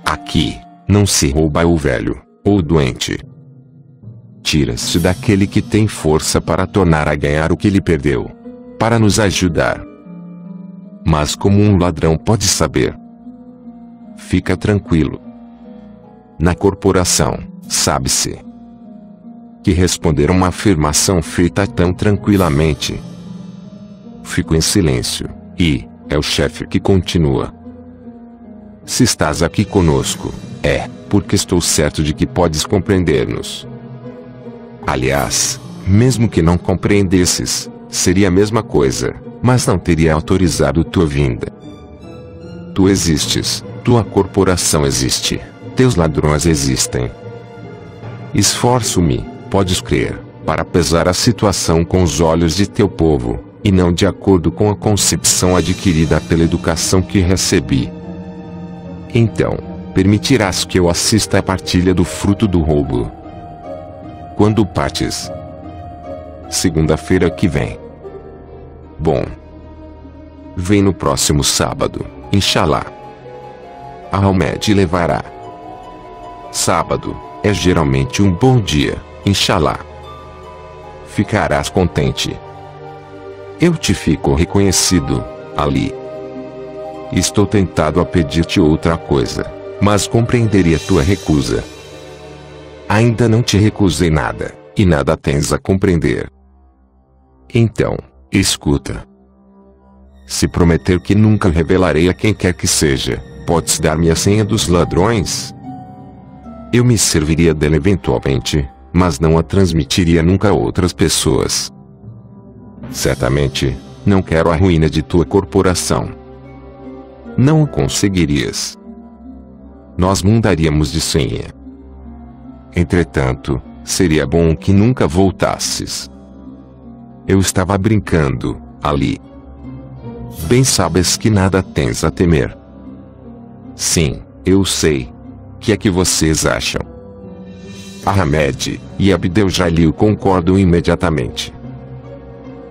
Aqui, não se rouba o velho, ou o doente. Tira-se daquele que tem força para tornar a ganhar o que lhe perdeu, para nos ajudar. Mas como um ladrão pode saber? Fica tranquilo. Na corporação, sabe-se que responder uma afirmação feita tão tranquilamente. Fico em silêncio, e é o chefe que continua. Se estás aqui conosco, é porque estou certo de que podes compreender-nos. Aliás, mesmo que não compreendesses, seria a mesma coisa, mas não teria autorizado tua vinda. Tu existes, tua corporação existe, teus ladrões existem. Esforço-me, podes crer, para pesar a situação com os olhos de teu povo, e não de acordo com a concepção adquirida pela educação que recebi. Então, permitirás que eu assista à partilha do fruto do roubo. Quando partes? Segunda-feira que vem. Bom. Vem no próximo sábado, Inshallah. Ahmed levará. Sábado é geralmente um bom dia, Inshallah. Ficarás contente. Eu te fico reconhecido, Ali. Estou tentado a pedir-te outra coisa, mas compreenderia tua recusa. Ainda não te recusei nada, e nada tens a compreender. Então, escuta. Se prometer que nunca revelarei a quem quer que seja, podes dar-me a senha dos ladrões? Eu me serviria dela eventualmente, mas não a transmitiria nunca a outras pessoas. Certamente, não quero a ruína de tua corporação. Não o conseguirias. Nós mudaríamos de senha. Entretanto, seria bom que nunca voltasses. Eu estava brincando, Ali. Bem sabes que nada tens a temer. Sim, eu sei. Que é que vocês acham? Ahmed e Abdel Jalil concordam imediatamente.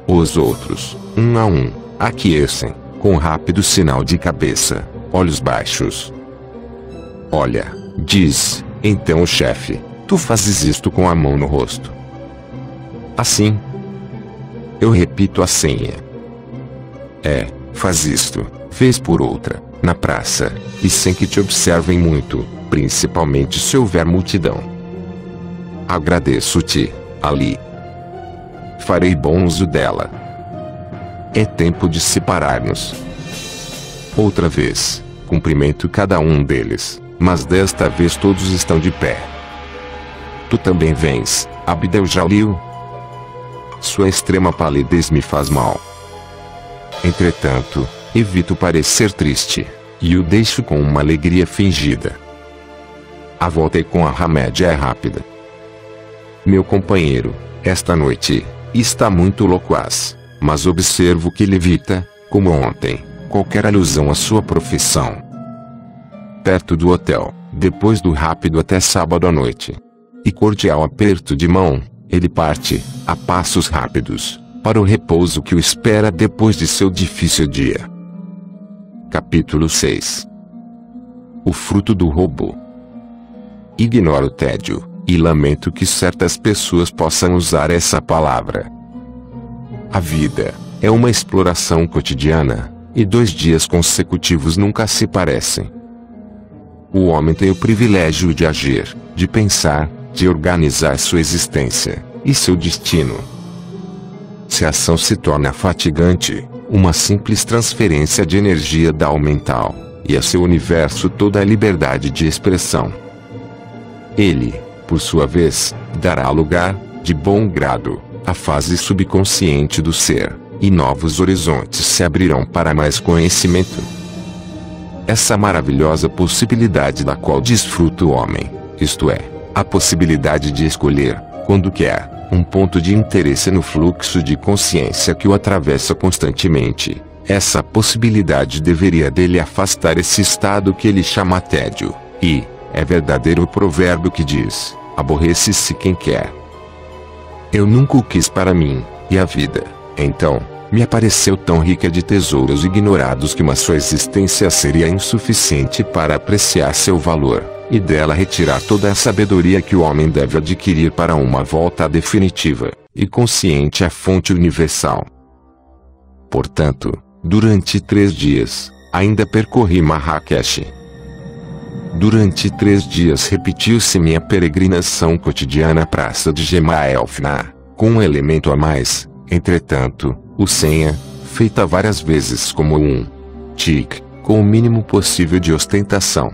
Os outros, um a um, aquecem, com rápido sinal de cabeça, olhos baixos. Olha, diz, então o chefe, tu fazes isto com a mão no rosto. Assim. Eu repito a senha. Faz isto, vez por outra, na praça, e sem que te observem muito, principalmente se houver multidão. Agradeço-te, Ali. Farei bom uso dela. É tempo de separar-nos. Outra vez, cumprimento cada um deles, mas desta vez todos estão de pé. Tu também vens, Abdel-Jalil? Sua extrema palidez me faz mal. Entretanto, evito parecer triste, e o deixo com uma alegria fingida. A volta com a Hamed é rápida. Meu companheiro, esta noite, está muito loquaz, mas observo que ele evita, como ontem, qualquer alusão à sua profissão. Perto do hotel, depois do rápido até sábado à noite e cordial aperto de mão, ele parte, a passos rápidos, para o repouso que o espera depois de seu difícil dia. Capítulo 6. O fruto do roubo. Ignoro o tédio, e lamento que certas pessoas possam usar essa palavra. A vida é uma exploração cotidiana, e 2 dias consecutivos nunca se parecem. O homem tem o privilégio de agir, de pensar, de organizar sua existência e seu destino. Se a ação se torna fatigante, uma simples transferência de energia dá ao mental, e a seu universo toda a liberdade de expressão. Ele, por sua vez, dará lugar, de bom grado, à fase subconsciente do ser, e novos horizontes se abrirão para mais conhecimento. Essa maravilhosa possibilidade da qual desfruta o homem, isto é, a possibilidade de escolher, quando quer, um ponto de interesse no fluxo de consciência que o atravessa constantemente. Essa possibilidade deveria dele afastar esse estado que ele chama tédio, e é verdadeiro o provérbio que diz: aborrece-se quem quer. Eu nunca o quis para mim, e a vida, então, me apareceu tão rica de tesouros ignorados que uma só existência seria insuficiente para apreciar seu valor, e dela retirar toda a sabedoria que o homem deve adquirir para uma volta definitiva e consciente à fonte universal. Portanto, durante 3 dias, ainda percorri Marrakech. Durante 3 dias repetiu-se minha peregrinação cotidiana à praça de Gemaa-el-Fna, com um elemento a mais, entretanto, o senha, feita várias vezes como um tic, com o mínimo possível de ostentação.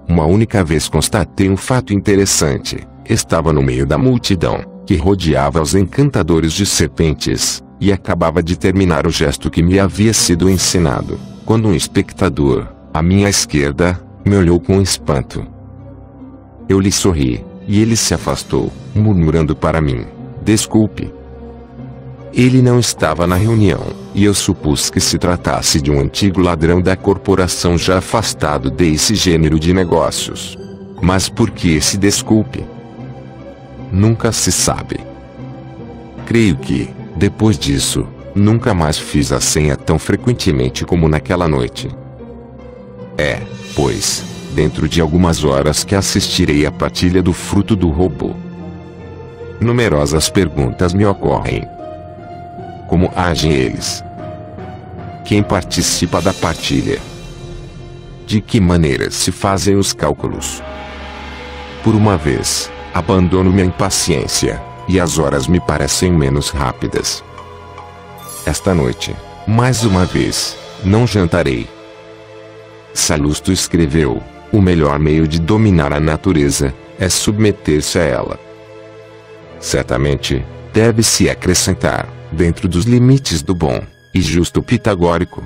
Uma única vez constatei um fato interessante: estava no meio da multidão, que rodeava os encantadores de serpentes, e acabava de terminar o gesto que me havia sido ensinado, quando um espectador, à minha esquerda, me olhou com espanto. Eu lhe sorri, e ele se afastou, murmurando para mim: desculpe. Ele não estava na reunião, e eu supus que se tratasse de um antigo ladrão da corporação já afastado desse gênero de negócios. Mas por que esse desculpe? Nunca se sabe. Creio que, depois disso, nunca mais fiz a senha tão frequentemente como naquela noite. Pois, dentro de algumas horas que assistirei à partilha do fruto do roubo. Numerosas perguntas me ocorrem. Como agem eles? Quem participa da partilha? De que maneira se fazem os cálculos? Por uma vez, abandono minha impaciência, e as horas me parecem menos rápidas. Esta noite, mais uma vez, não jantarei. Salusto escreveu: o melhor meio de dominar a natureza é submeter-se a ela. Certamente, deve-se acrescentar, dentro dos limites do bom e justo pitagórico.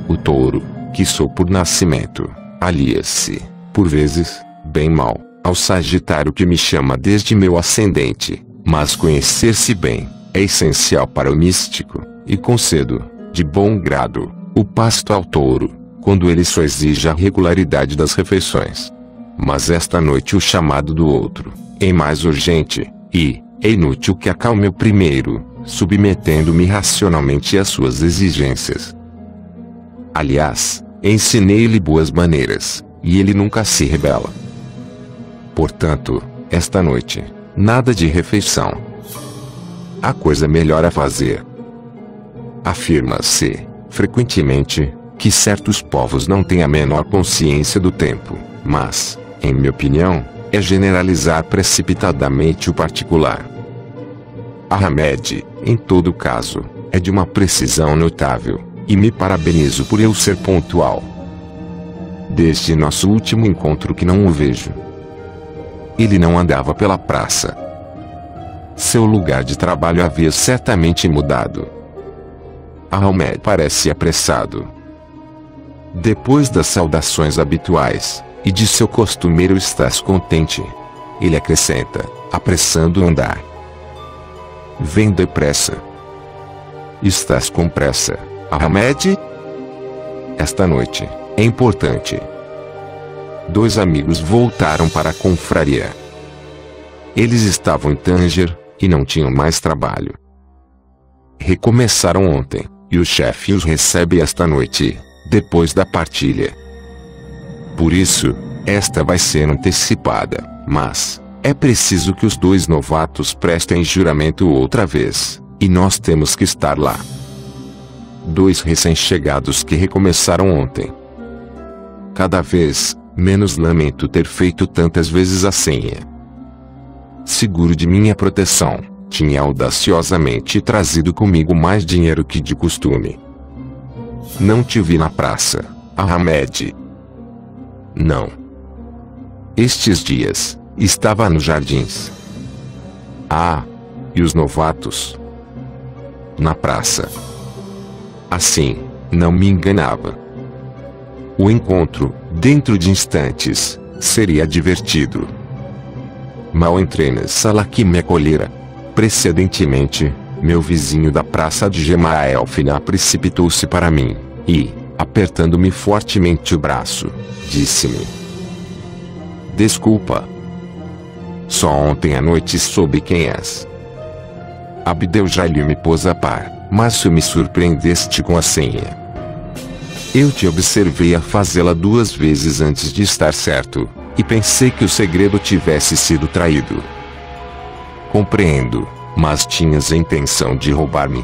O touro, que sou por nascimento, alia-se, por vezes, bem mal, ao Sagitário que me chama desde meu ascendente, mas conhecer-se bem é essencial para o místico, e concedo, de bom grado, o pasto ao touro, quando ele só exige a regularidade das refeições. Mas esta noite o chamado do outro é mais urgente, e é inútil que acalme o primeiro, submetendo-me racionalmente às suas exigências. Aliás, ensinei-lhe boas maneiras, e ele nunca se rebela. Portanto, esta noite, nada de refeição. Há coisa melhor a fazer. Afirma-se, frequentemente, que certos povos não têm a menor consciência do tempo, mas, em minha opinião, é generalizar precipitadamente o particular. Ahmed, em todo caso, é de uma precisão notável, e me parabenizo por eu ser pontual. Desde nosso último encontro que não o vejo. Ele não andava pela praça. Seu lugar de trabalho havia certamente mudado. Ahmed parece apressado. Depois das saudações habituais, e de seu costumeiro "estás contente?", ele acrescenta, apressando o andar: vem depressa. Estás com pressa, Ahmed? Esta noite é importante. Dois amigos voltaram para a confraria. Eles estavam em Tanger, e não tinham mais trabalho. Recomeçaram ontem, e o chefe os recebe esta noite, depois da partilha. Por isso, esta vai ser antecipada, mas é preciso que os dois novatos prestem juramento outra vez, e nós temos que estar lá. Dois recém-chegados que recomeçaram ontem. Cada vez menos lamento ter feito tantas vezes a senha. Seguro de minha proteção, tinha audaciosamente trazido comigo mais dinheiro que de costume. Não te vi na praça, Ahmed. Não. Estes dias, estava nos jardins. Ah, e os novatos? Na praça. Assim, não me enganava. O encontro, dentro de instantes, seria divertido. Mal entrei na sala que me acolhera. Precedentemente, meu vizinho da praça de Gemalfina precipitou-se para mim, e, apertando-me fortemente o braço, disse-me: desculpa. Só ontem à noite soube quem és. Abdel-Jalil me pôs a par, mas tu me surpreendeste com a senha. Eu te observei a fazê-la 2 vezes antes de estar certo, e pensei que o segredo tivesse sido traído. Compreendo, mas tinhas a intenção de roubar-me.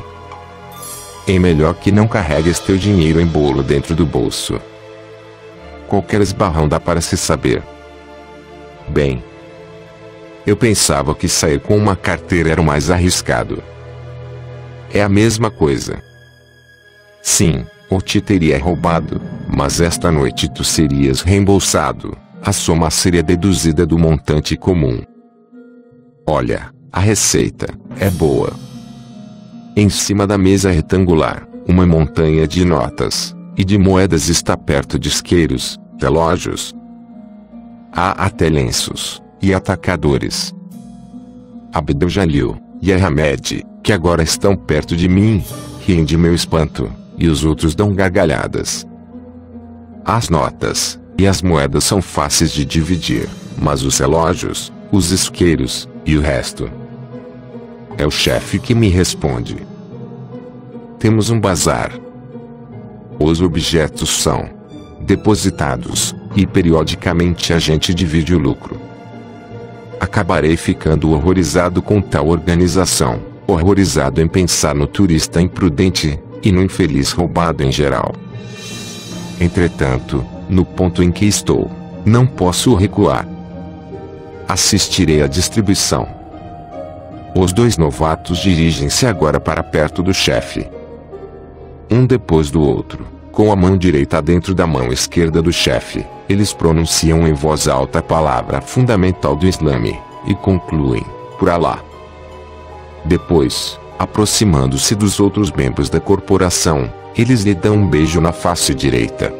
É melhor que não carregues teu dinheiro em bolo dentro do bolso. Qualquer esbarrão dá para se saber. Bem, eu pensava que sair com uma carteira era o mais arriscado. É a mesma coisa. Sim, ou te teria roubado, mas esta noite tu serias reembolsado. A soma seria deduzida do montante comum. Olha, a receita é boa. Em cima da mesa retangular, uma montanha de notas e de moedas está perto de isqueiros, relógios. Há até lenços e atacadores. Abdel-Jalil e Ahmed, que agora estão perto de mim, riem de meu espanto, e os outros dão gargalhadas. As notas e as moedas são fáceis de dividir, mas os relógios, os isqueiros e o resto. É o chefe que me responde. Temos um bazar. Os objetos são depositados, e periodicamente a gente divide o lucro. Acabarei ficando horrorizado com tal organização, horrorizado em pensar no turista imprudente, e no infeliz roubado em geral. Entretanto, no ponto em que estou, não posso recuar. Assistirei à distribuição. Os dois novatos dirigem-se agora para perto do chefe. Um depois do outro, com a mão direita dentro da mão esquerda do chefe, eles pronunciam em voz alta a palavra fundamental do Islã, e concluem, por Alá. Depois, aproximando-se dos outros membros da corporação, eles lhe dão um beijo na face direita.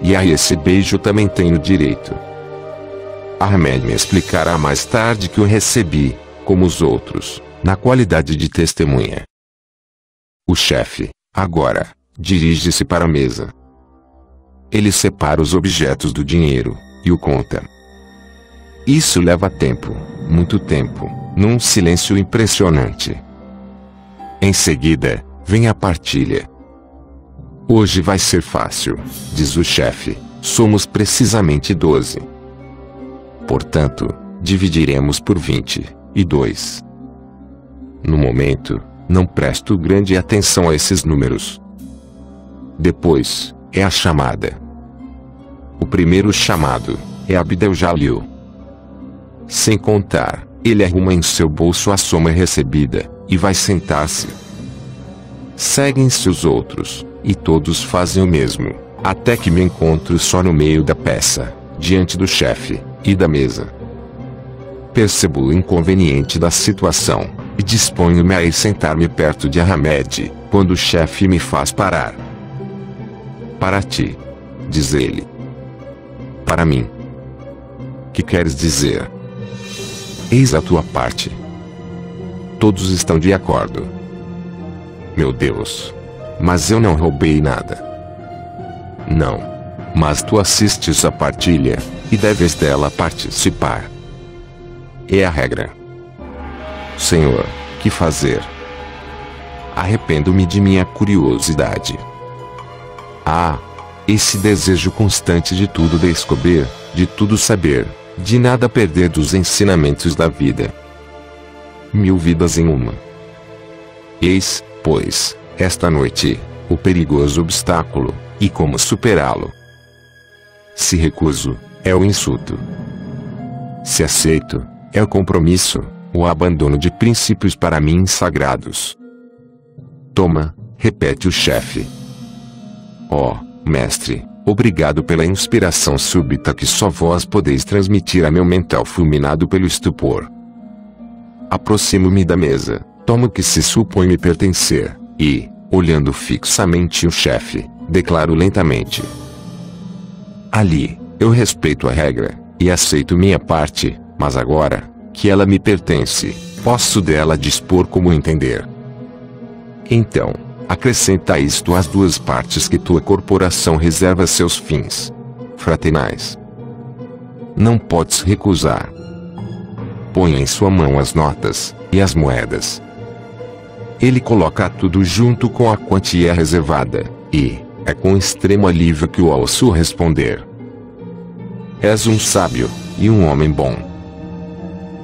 E a esse beijo também tenho direito. Ahmed me explicará mais tarde que o recebi, como os outros, na qualidade de testemunha. O chefe, agora, dirige-se para a mesa. Ele separa os objetos do dinheiro, e o conta. Isso leva tempo, muito tempo, num silêncio impressionante. Em seguida, vem a partilha. Hoje vai ser fácil, diz o chefe, somos precisamente 12. Portanto, dividiremos por 22. No momento, não presto grande atenção a esses números. Depois, é a chamada. O primeiro chamado é Abdel-Jalil. Sem contar, ele arruma em seu bolso a soma recebida, e vai sentar-se. Seguem-se os outros, e todos fazem o mesmo, até que me encontro só no meio da peça, diante do chefe, e da mesa. Percebo o inconveniente da situação, e disponho-me a ir sentar-me perto de Ahmed, quando o chefe me faz parar. Para ti, diz ele. Para mim. Que queres dizer? Eis a tua parte. Todos estão de acordo. Meu Deus. Mas eu não roubei nada. Não. Mas tu assistes à partilha, e deves dela participar. É a regra. Senhor, que fazer? Arrependo-me de minha curiosidade. Ah! Esse desejo constante de tudo descobrir, de tudo saber, de nada perder dos ensinamentos da vida. 1000 vidas em uma. Eis, pois, esta noite, o perigoso obstáculo, e como superá-lo. Se recuso, é o insulto. Se aceito, é o compromisso, o abandono de princípios para mim sagrados. Toma, repete o chefe. Ó, mestre, obrigado pela inspiração súbita que só vós podeis transmitir a meu mental fulminado pelo estupor. Aproximo-me da mesa, tomo o que se supõe me pertencer, e, olhando fixamente o chefe, declaro lentamente. Ali, eu respeito a regra, e aceito minha parte, mas agora, que ela me pertence, posso dela dispor como entender. Então, acrescenta isto às duas partes que tua corporação reserva a seus fins fraternais. Não podes recusar. Põe em sua mão as notas e as moedas. Ele coloca tudo junto com a quantia reservada, e é com extremo alívio que o ouço responder. És um sábio, e um homem bom.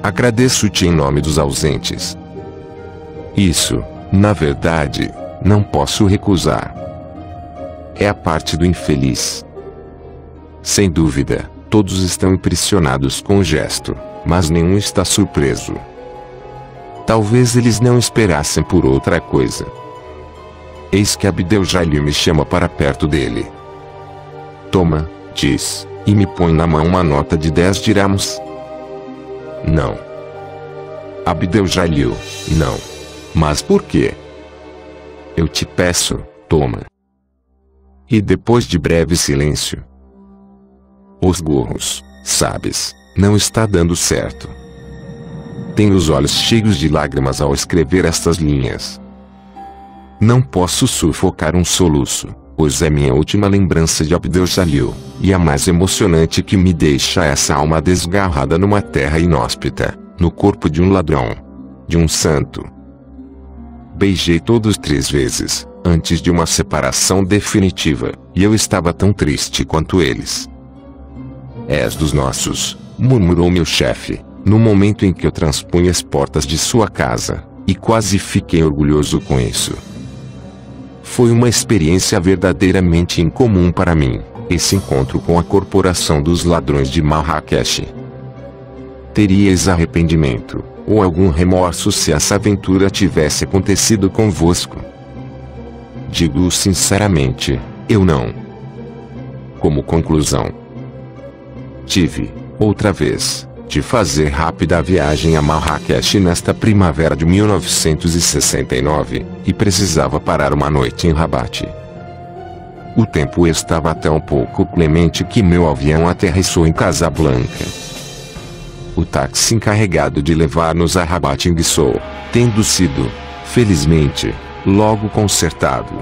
Agradeço-te em nome dos ausentes. Isso, na verdade, não posso recusar. É a parte do infeliz. Sem dúvida, todos estão impressionados com o gesto, mas nenhum está surpreso. Talvez eles não esperassem por outra coisa. Eis que Abdel-Jalil me chama para perto dele. Toma, diz, e me põe na mão uma nota de 10 dirhams. Não. Abdel-Jalil, não. Mas por quê? Eu te peço, toma. E depois de breve silêncio. Os gorros, sabes, não está dando certo. Tenho os olhos cheios de lágrimas ao escrever estas linhas. Não posso sufocar um soluço, pois é minha última lembrança de Abdel-Jalil, e a mais emocionante que me deixa essa alma desgarrada numa terra inóspita, no corpo de um ladrão, de um santo. Beijei todos 3 vezes, antes de uma separação definitiva, e eu estava tão triste quanto eles. És dos nossos, murmurou meu chefe, no momento em que eu transpunha as portas de sua casa, e quase fiquei orgulhoso com isso. Foi uma experiência verdadeiramente incomum para mim, esse encontro com a corporação dos ladrões de Marrakech. Teríeis arrependimento, ou algum remorso se essa aventura tivesse acontecido convosco? Digo sinceramente, eu não. Como conclusão, tive, outra vez, de fazer rápida viagem a Marrakech nesta primavera de 1969, e precisava parar uma noite em Rabat. O tempo estava tão pouco clemente que meu avião aterrissou em Casablanca. O táxi encarregado de levar-nos a Rabat enguiçou, tendo sido, felizmente, logo consertado.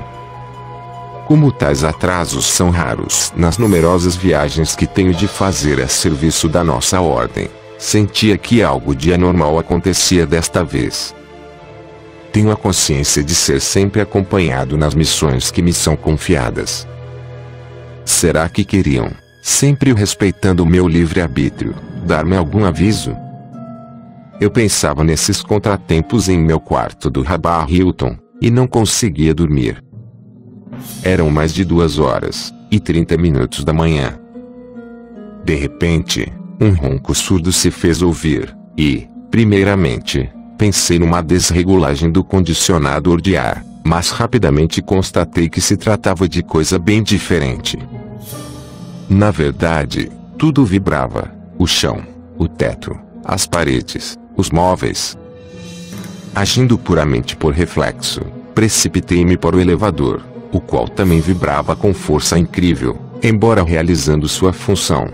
Como tais atrasos são raros nas numerosas viagens que tenho de fazer a serviço da nossa ordem, sentia que algo de anormal acontecia desta vez. Tenho a consciência de ser sempre acompanhado nas missões que me são confiadas. Será que queriam, sempre respeitando o meu livre-arbítrio, dar-me algum aviso? Eu pensava nesses contratempos em meu quarto do Rabah Hilton, e não conseguia dormir. Eram mais de 2h30 da manhã. De repente, um ronco surdo se fez ouvir, e, primeiramente, pensei numa desregulagem do condicionador de ar, mas rapidamente constatei que se tratava de coisa bem diferente. Na verdade, tudo vibrava: o chão, o teto, as paredes, os móveis. Agindo puramente por reflexo, precipitei-me para o elevador, o qual também vibrava com força incrível, embora realizando sua função.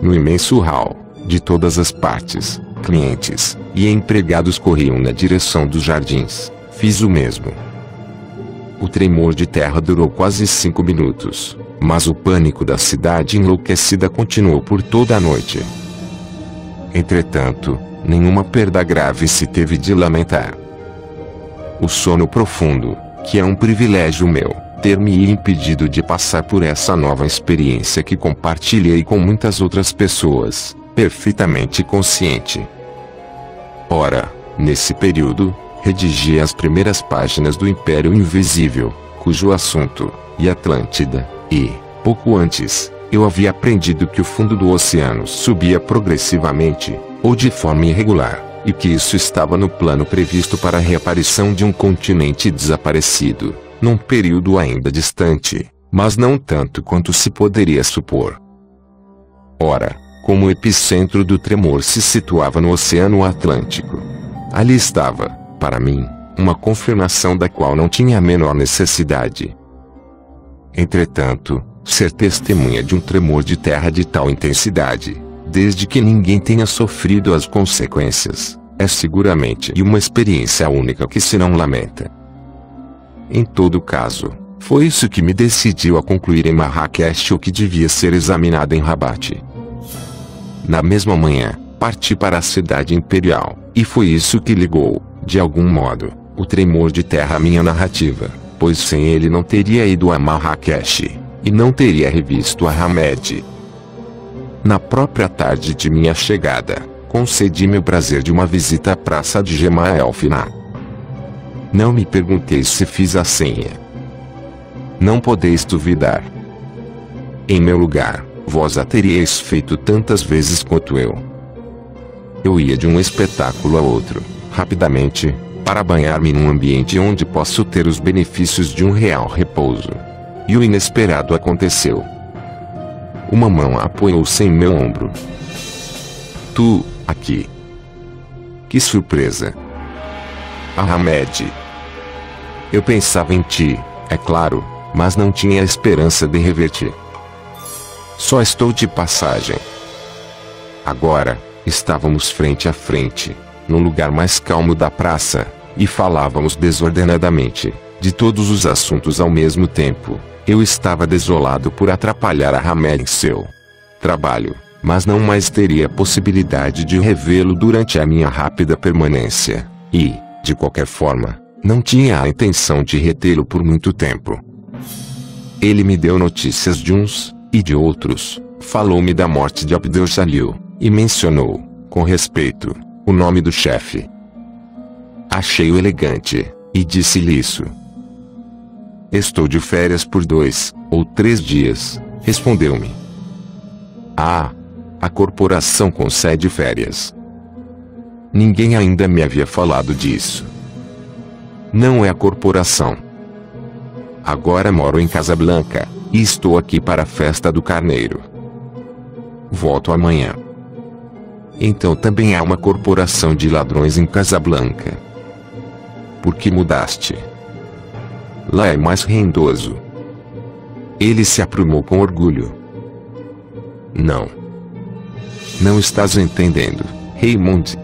No imenso hall, de todas as partes, clientes e empregados corriam na direção dos jardins. Fiz o mesmo. O tremor de terra durou quase 5 minutos, mas o pânico da cidade enlouquecida continuou por toda a noite. Entretanto, nenhuma perda grave se teve de lamentar. O sono profundo, que é um privilégio meu, ter-me impedido de passar por essa nova experiência que compartilhei com muitas outras pessoas, perfeitamente consciente. Ora, nesse período, redigi as primeiras páginas do Império Invisível, cujo assunto, e Atlântida, e, pouco antes, eu havia aprendido que o fundo do oceano subia progressivamente, ou de forma irregular, e que isso estava no plano previsto para a reaparição de um continente desaparecido, num período ainda distante, mas não tanto quanto se poderia supor. Ora, como o epicentro do tremor se situava no Oceano Atlântico, ali estava, para mim, uma confirmação da qual não tinha a menor necessidade. Entretanto, ser testemunha de um tremor de terra de tal intensidade, desde que ninguém tenha sofrido as consequências, é seguramente uma experiência única que se não lamenta. Em todo caso, foi isso que me decidiu a concluir em Marrakech o que devia ser examinado em Rabat. Na mesma manhã, parti para a cidade imperial, e foi isso que ligou, de algum modo, o tremor de terra à minha narrativa, pois sem ele não teria ido a Marrakech, e não teria revisto a Hamed. Na própria tarde de minha chegada, concedi-me o prazer de uma visita à praça de Gemaa Fina. Não me perguntei se fiz a senha. Não podeis duvidar. Em meu lugar, vós a teríeis feito tantas vezes quanto eu. Eu ia de um espetáculo a outro, rapidamente, para banhar-me num ambiente onde posso ter os benefícios de um real repouso. E o inesperado aconteceu. Uma mão apoiou-se em meu ombro. Tu, aqui. Que surpresa. Hamed. Eu pensava em ti, é claro, mas não tinha a esperança de rever-te. Só estou de passagem. Agora, estávamos frente a frente, no lugar mais calmo da praça, e falávamos desordenadamente, de todos os assuntos ao mesmo tempo. Eu estava desolado por atrapalhar a Hamed em seu trabalho, mas não mais teria possibilidade de revê-lo durante a minha rápida permanência, e, de qualquer forma, não tinha a intenção de retê-lo por muito tempo. Ele me deu notícias de uns, e de outros, falou-me da morte de Abdel-Jalil, e mencionou, com respeito, o nome do chefe. Achei-o elegante, e disse-lhe isso. Estou de férias por 2 ou 3 dias, respondeu-me. Ah, a corporação concede férias. Ninguém ainda me havia falado disso. Não é a corporação. Agora moro em Casablanca, e estou aqui para a festa do Carneiro. Volto amanhã. Então também há uma corporação de ladrões em Casablanca. Por que mudaste? Lá é mais rendoso. Ele se aprumou com orgulho. Não. Não estás entendendo, Raymond.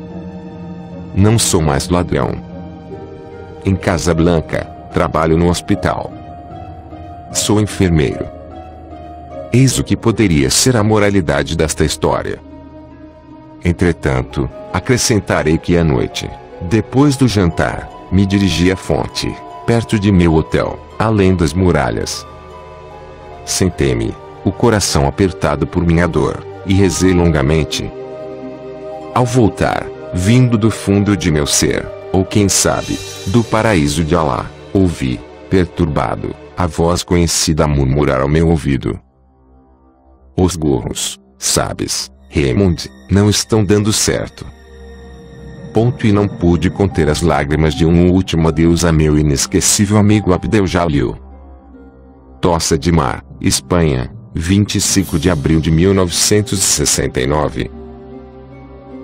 Não sou mais ladrão. Em Casablanca, trabalho no hospital. Sou enfermeiro. Eis o que poderia ser a moralidade desta história. Entretanto, acrescentarei que à noite, depois do jantar, me dirigi à fonte, perto de meu hotel, além das muralhas. Sentei-me, o coração apertado por minha dor, e rezei longamente. Ao voltar, vindo do fundo de meu ser, ou quem sabe, do paraíso de Alá, ouvi, perturbado, a voz conhecida murmurar ao meu ouvido. Os gorros, sabes, Raymond, não estão dando certo. Ponto. E não pude conter as lágrimas de um último adeus a meu inesquecível amigo Abdel-Jalil. Tossa de Mar, Espanha, 25 de abril de 1969.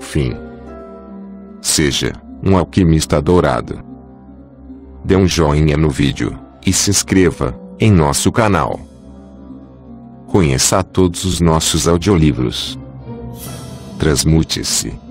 Fim. Seja um alquimista dourado. Dê um joinha no vídeo e se inscreva em nosso canal. Conheça todos os nossos audiolivros. Transmute-se.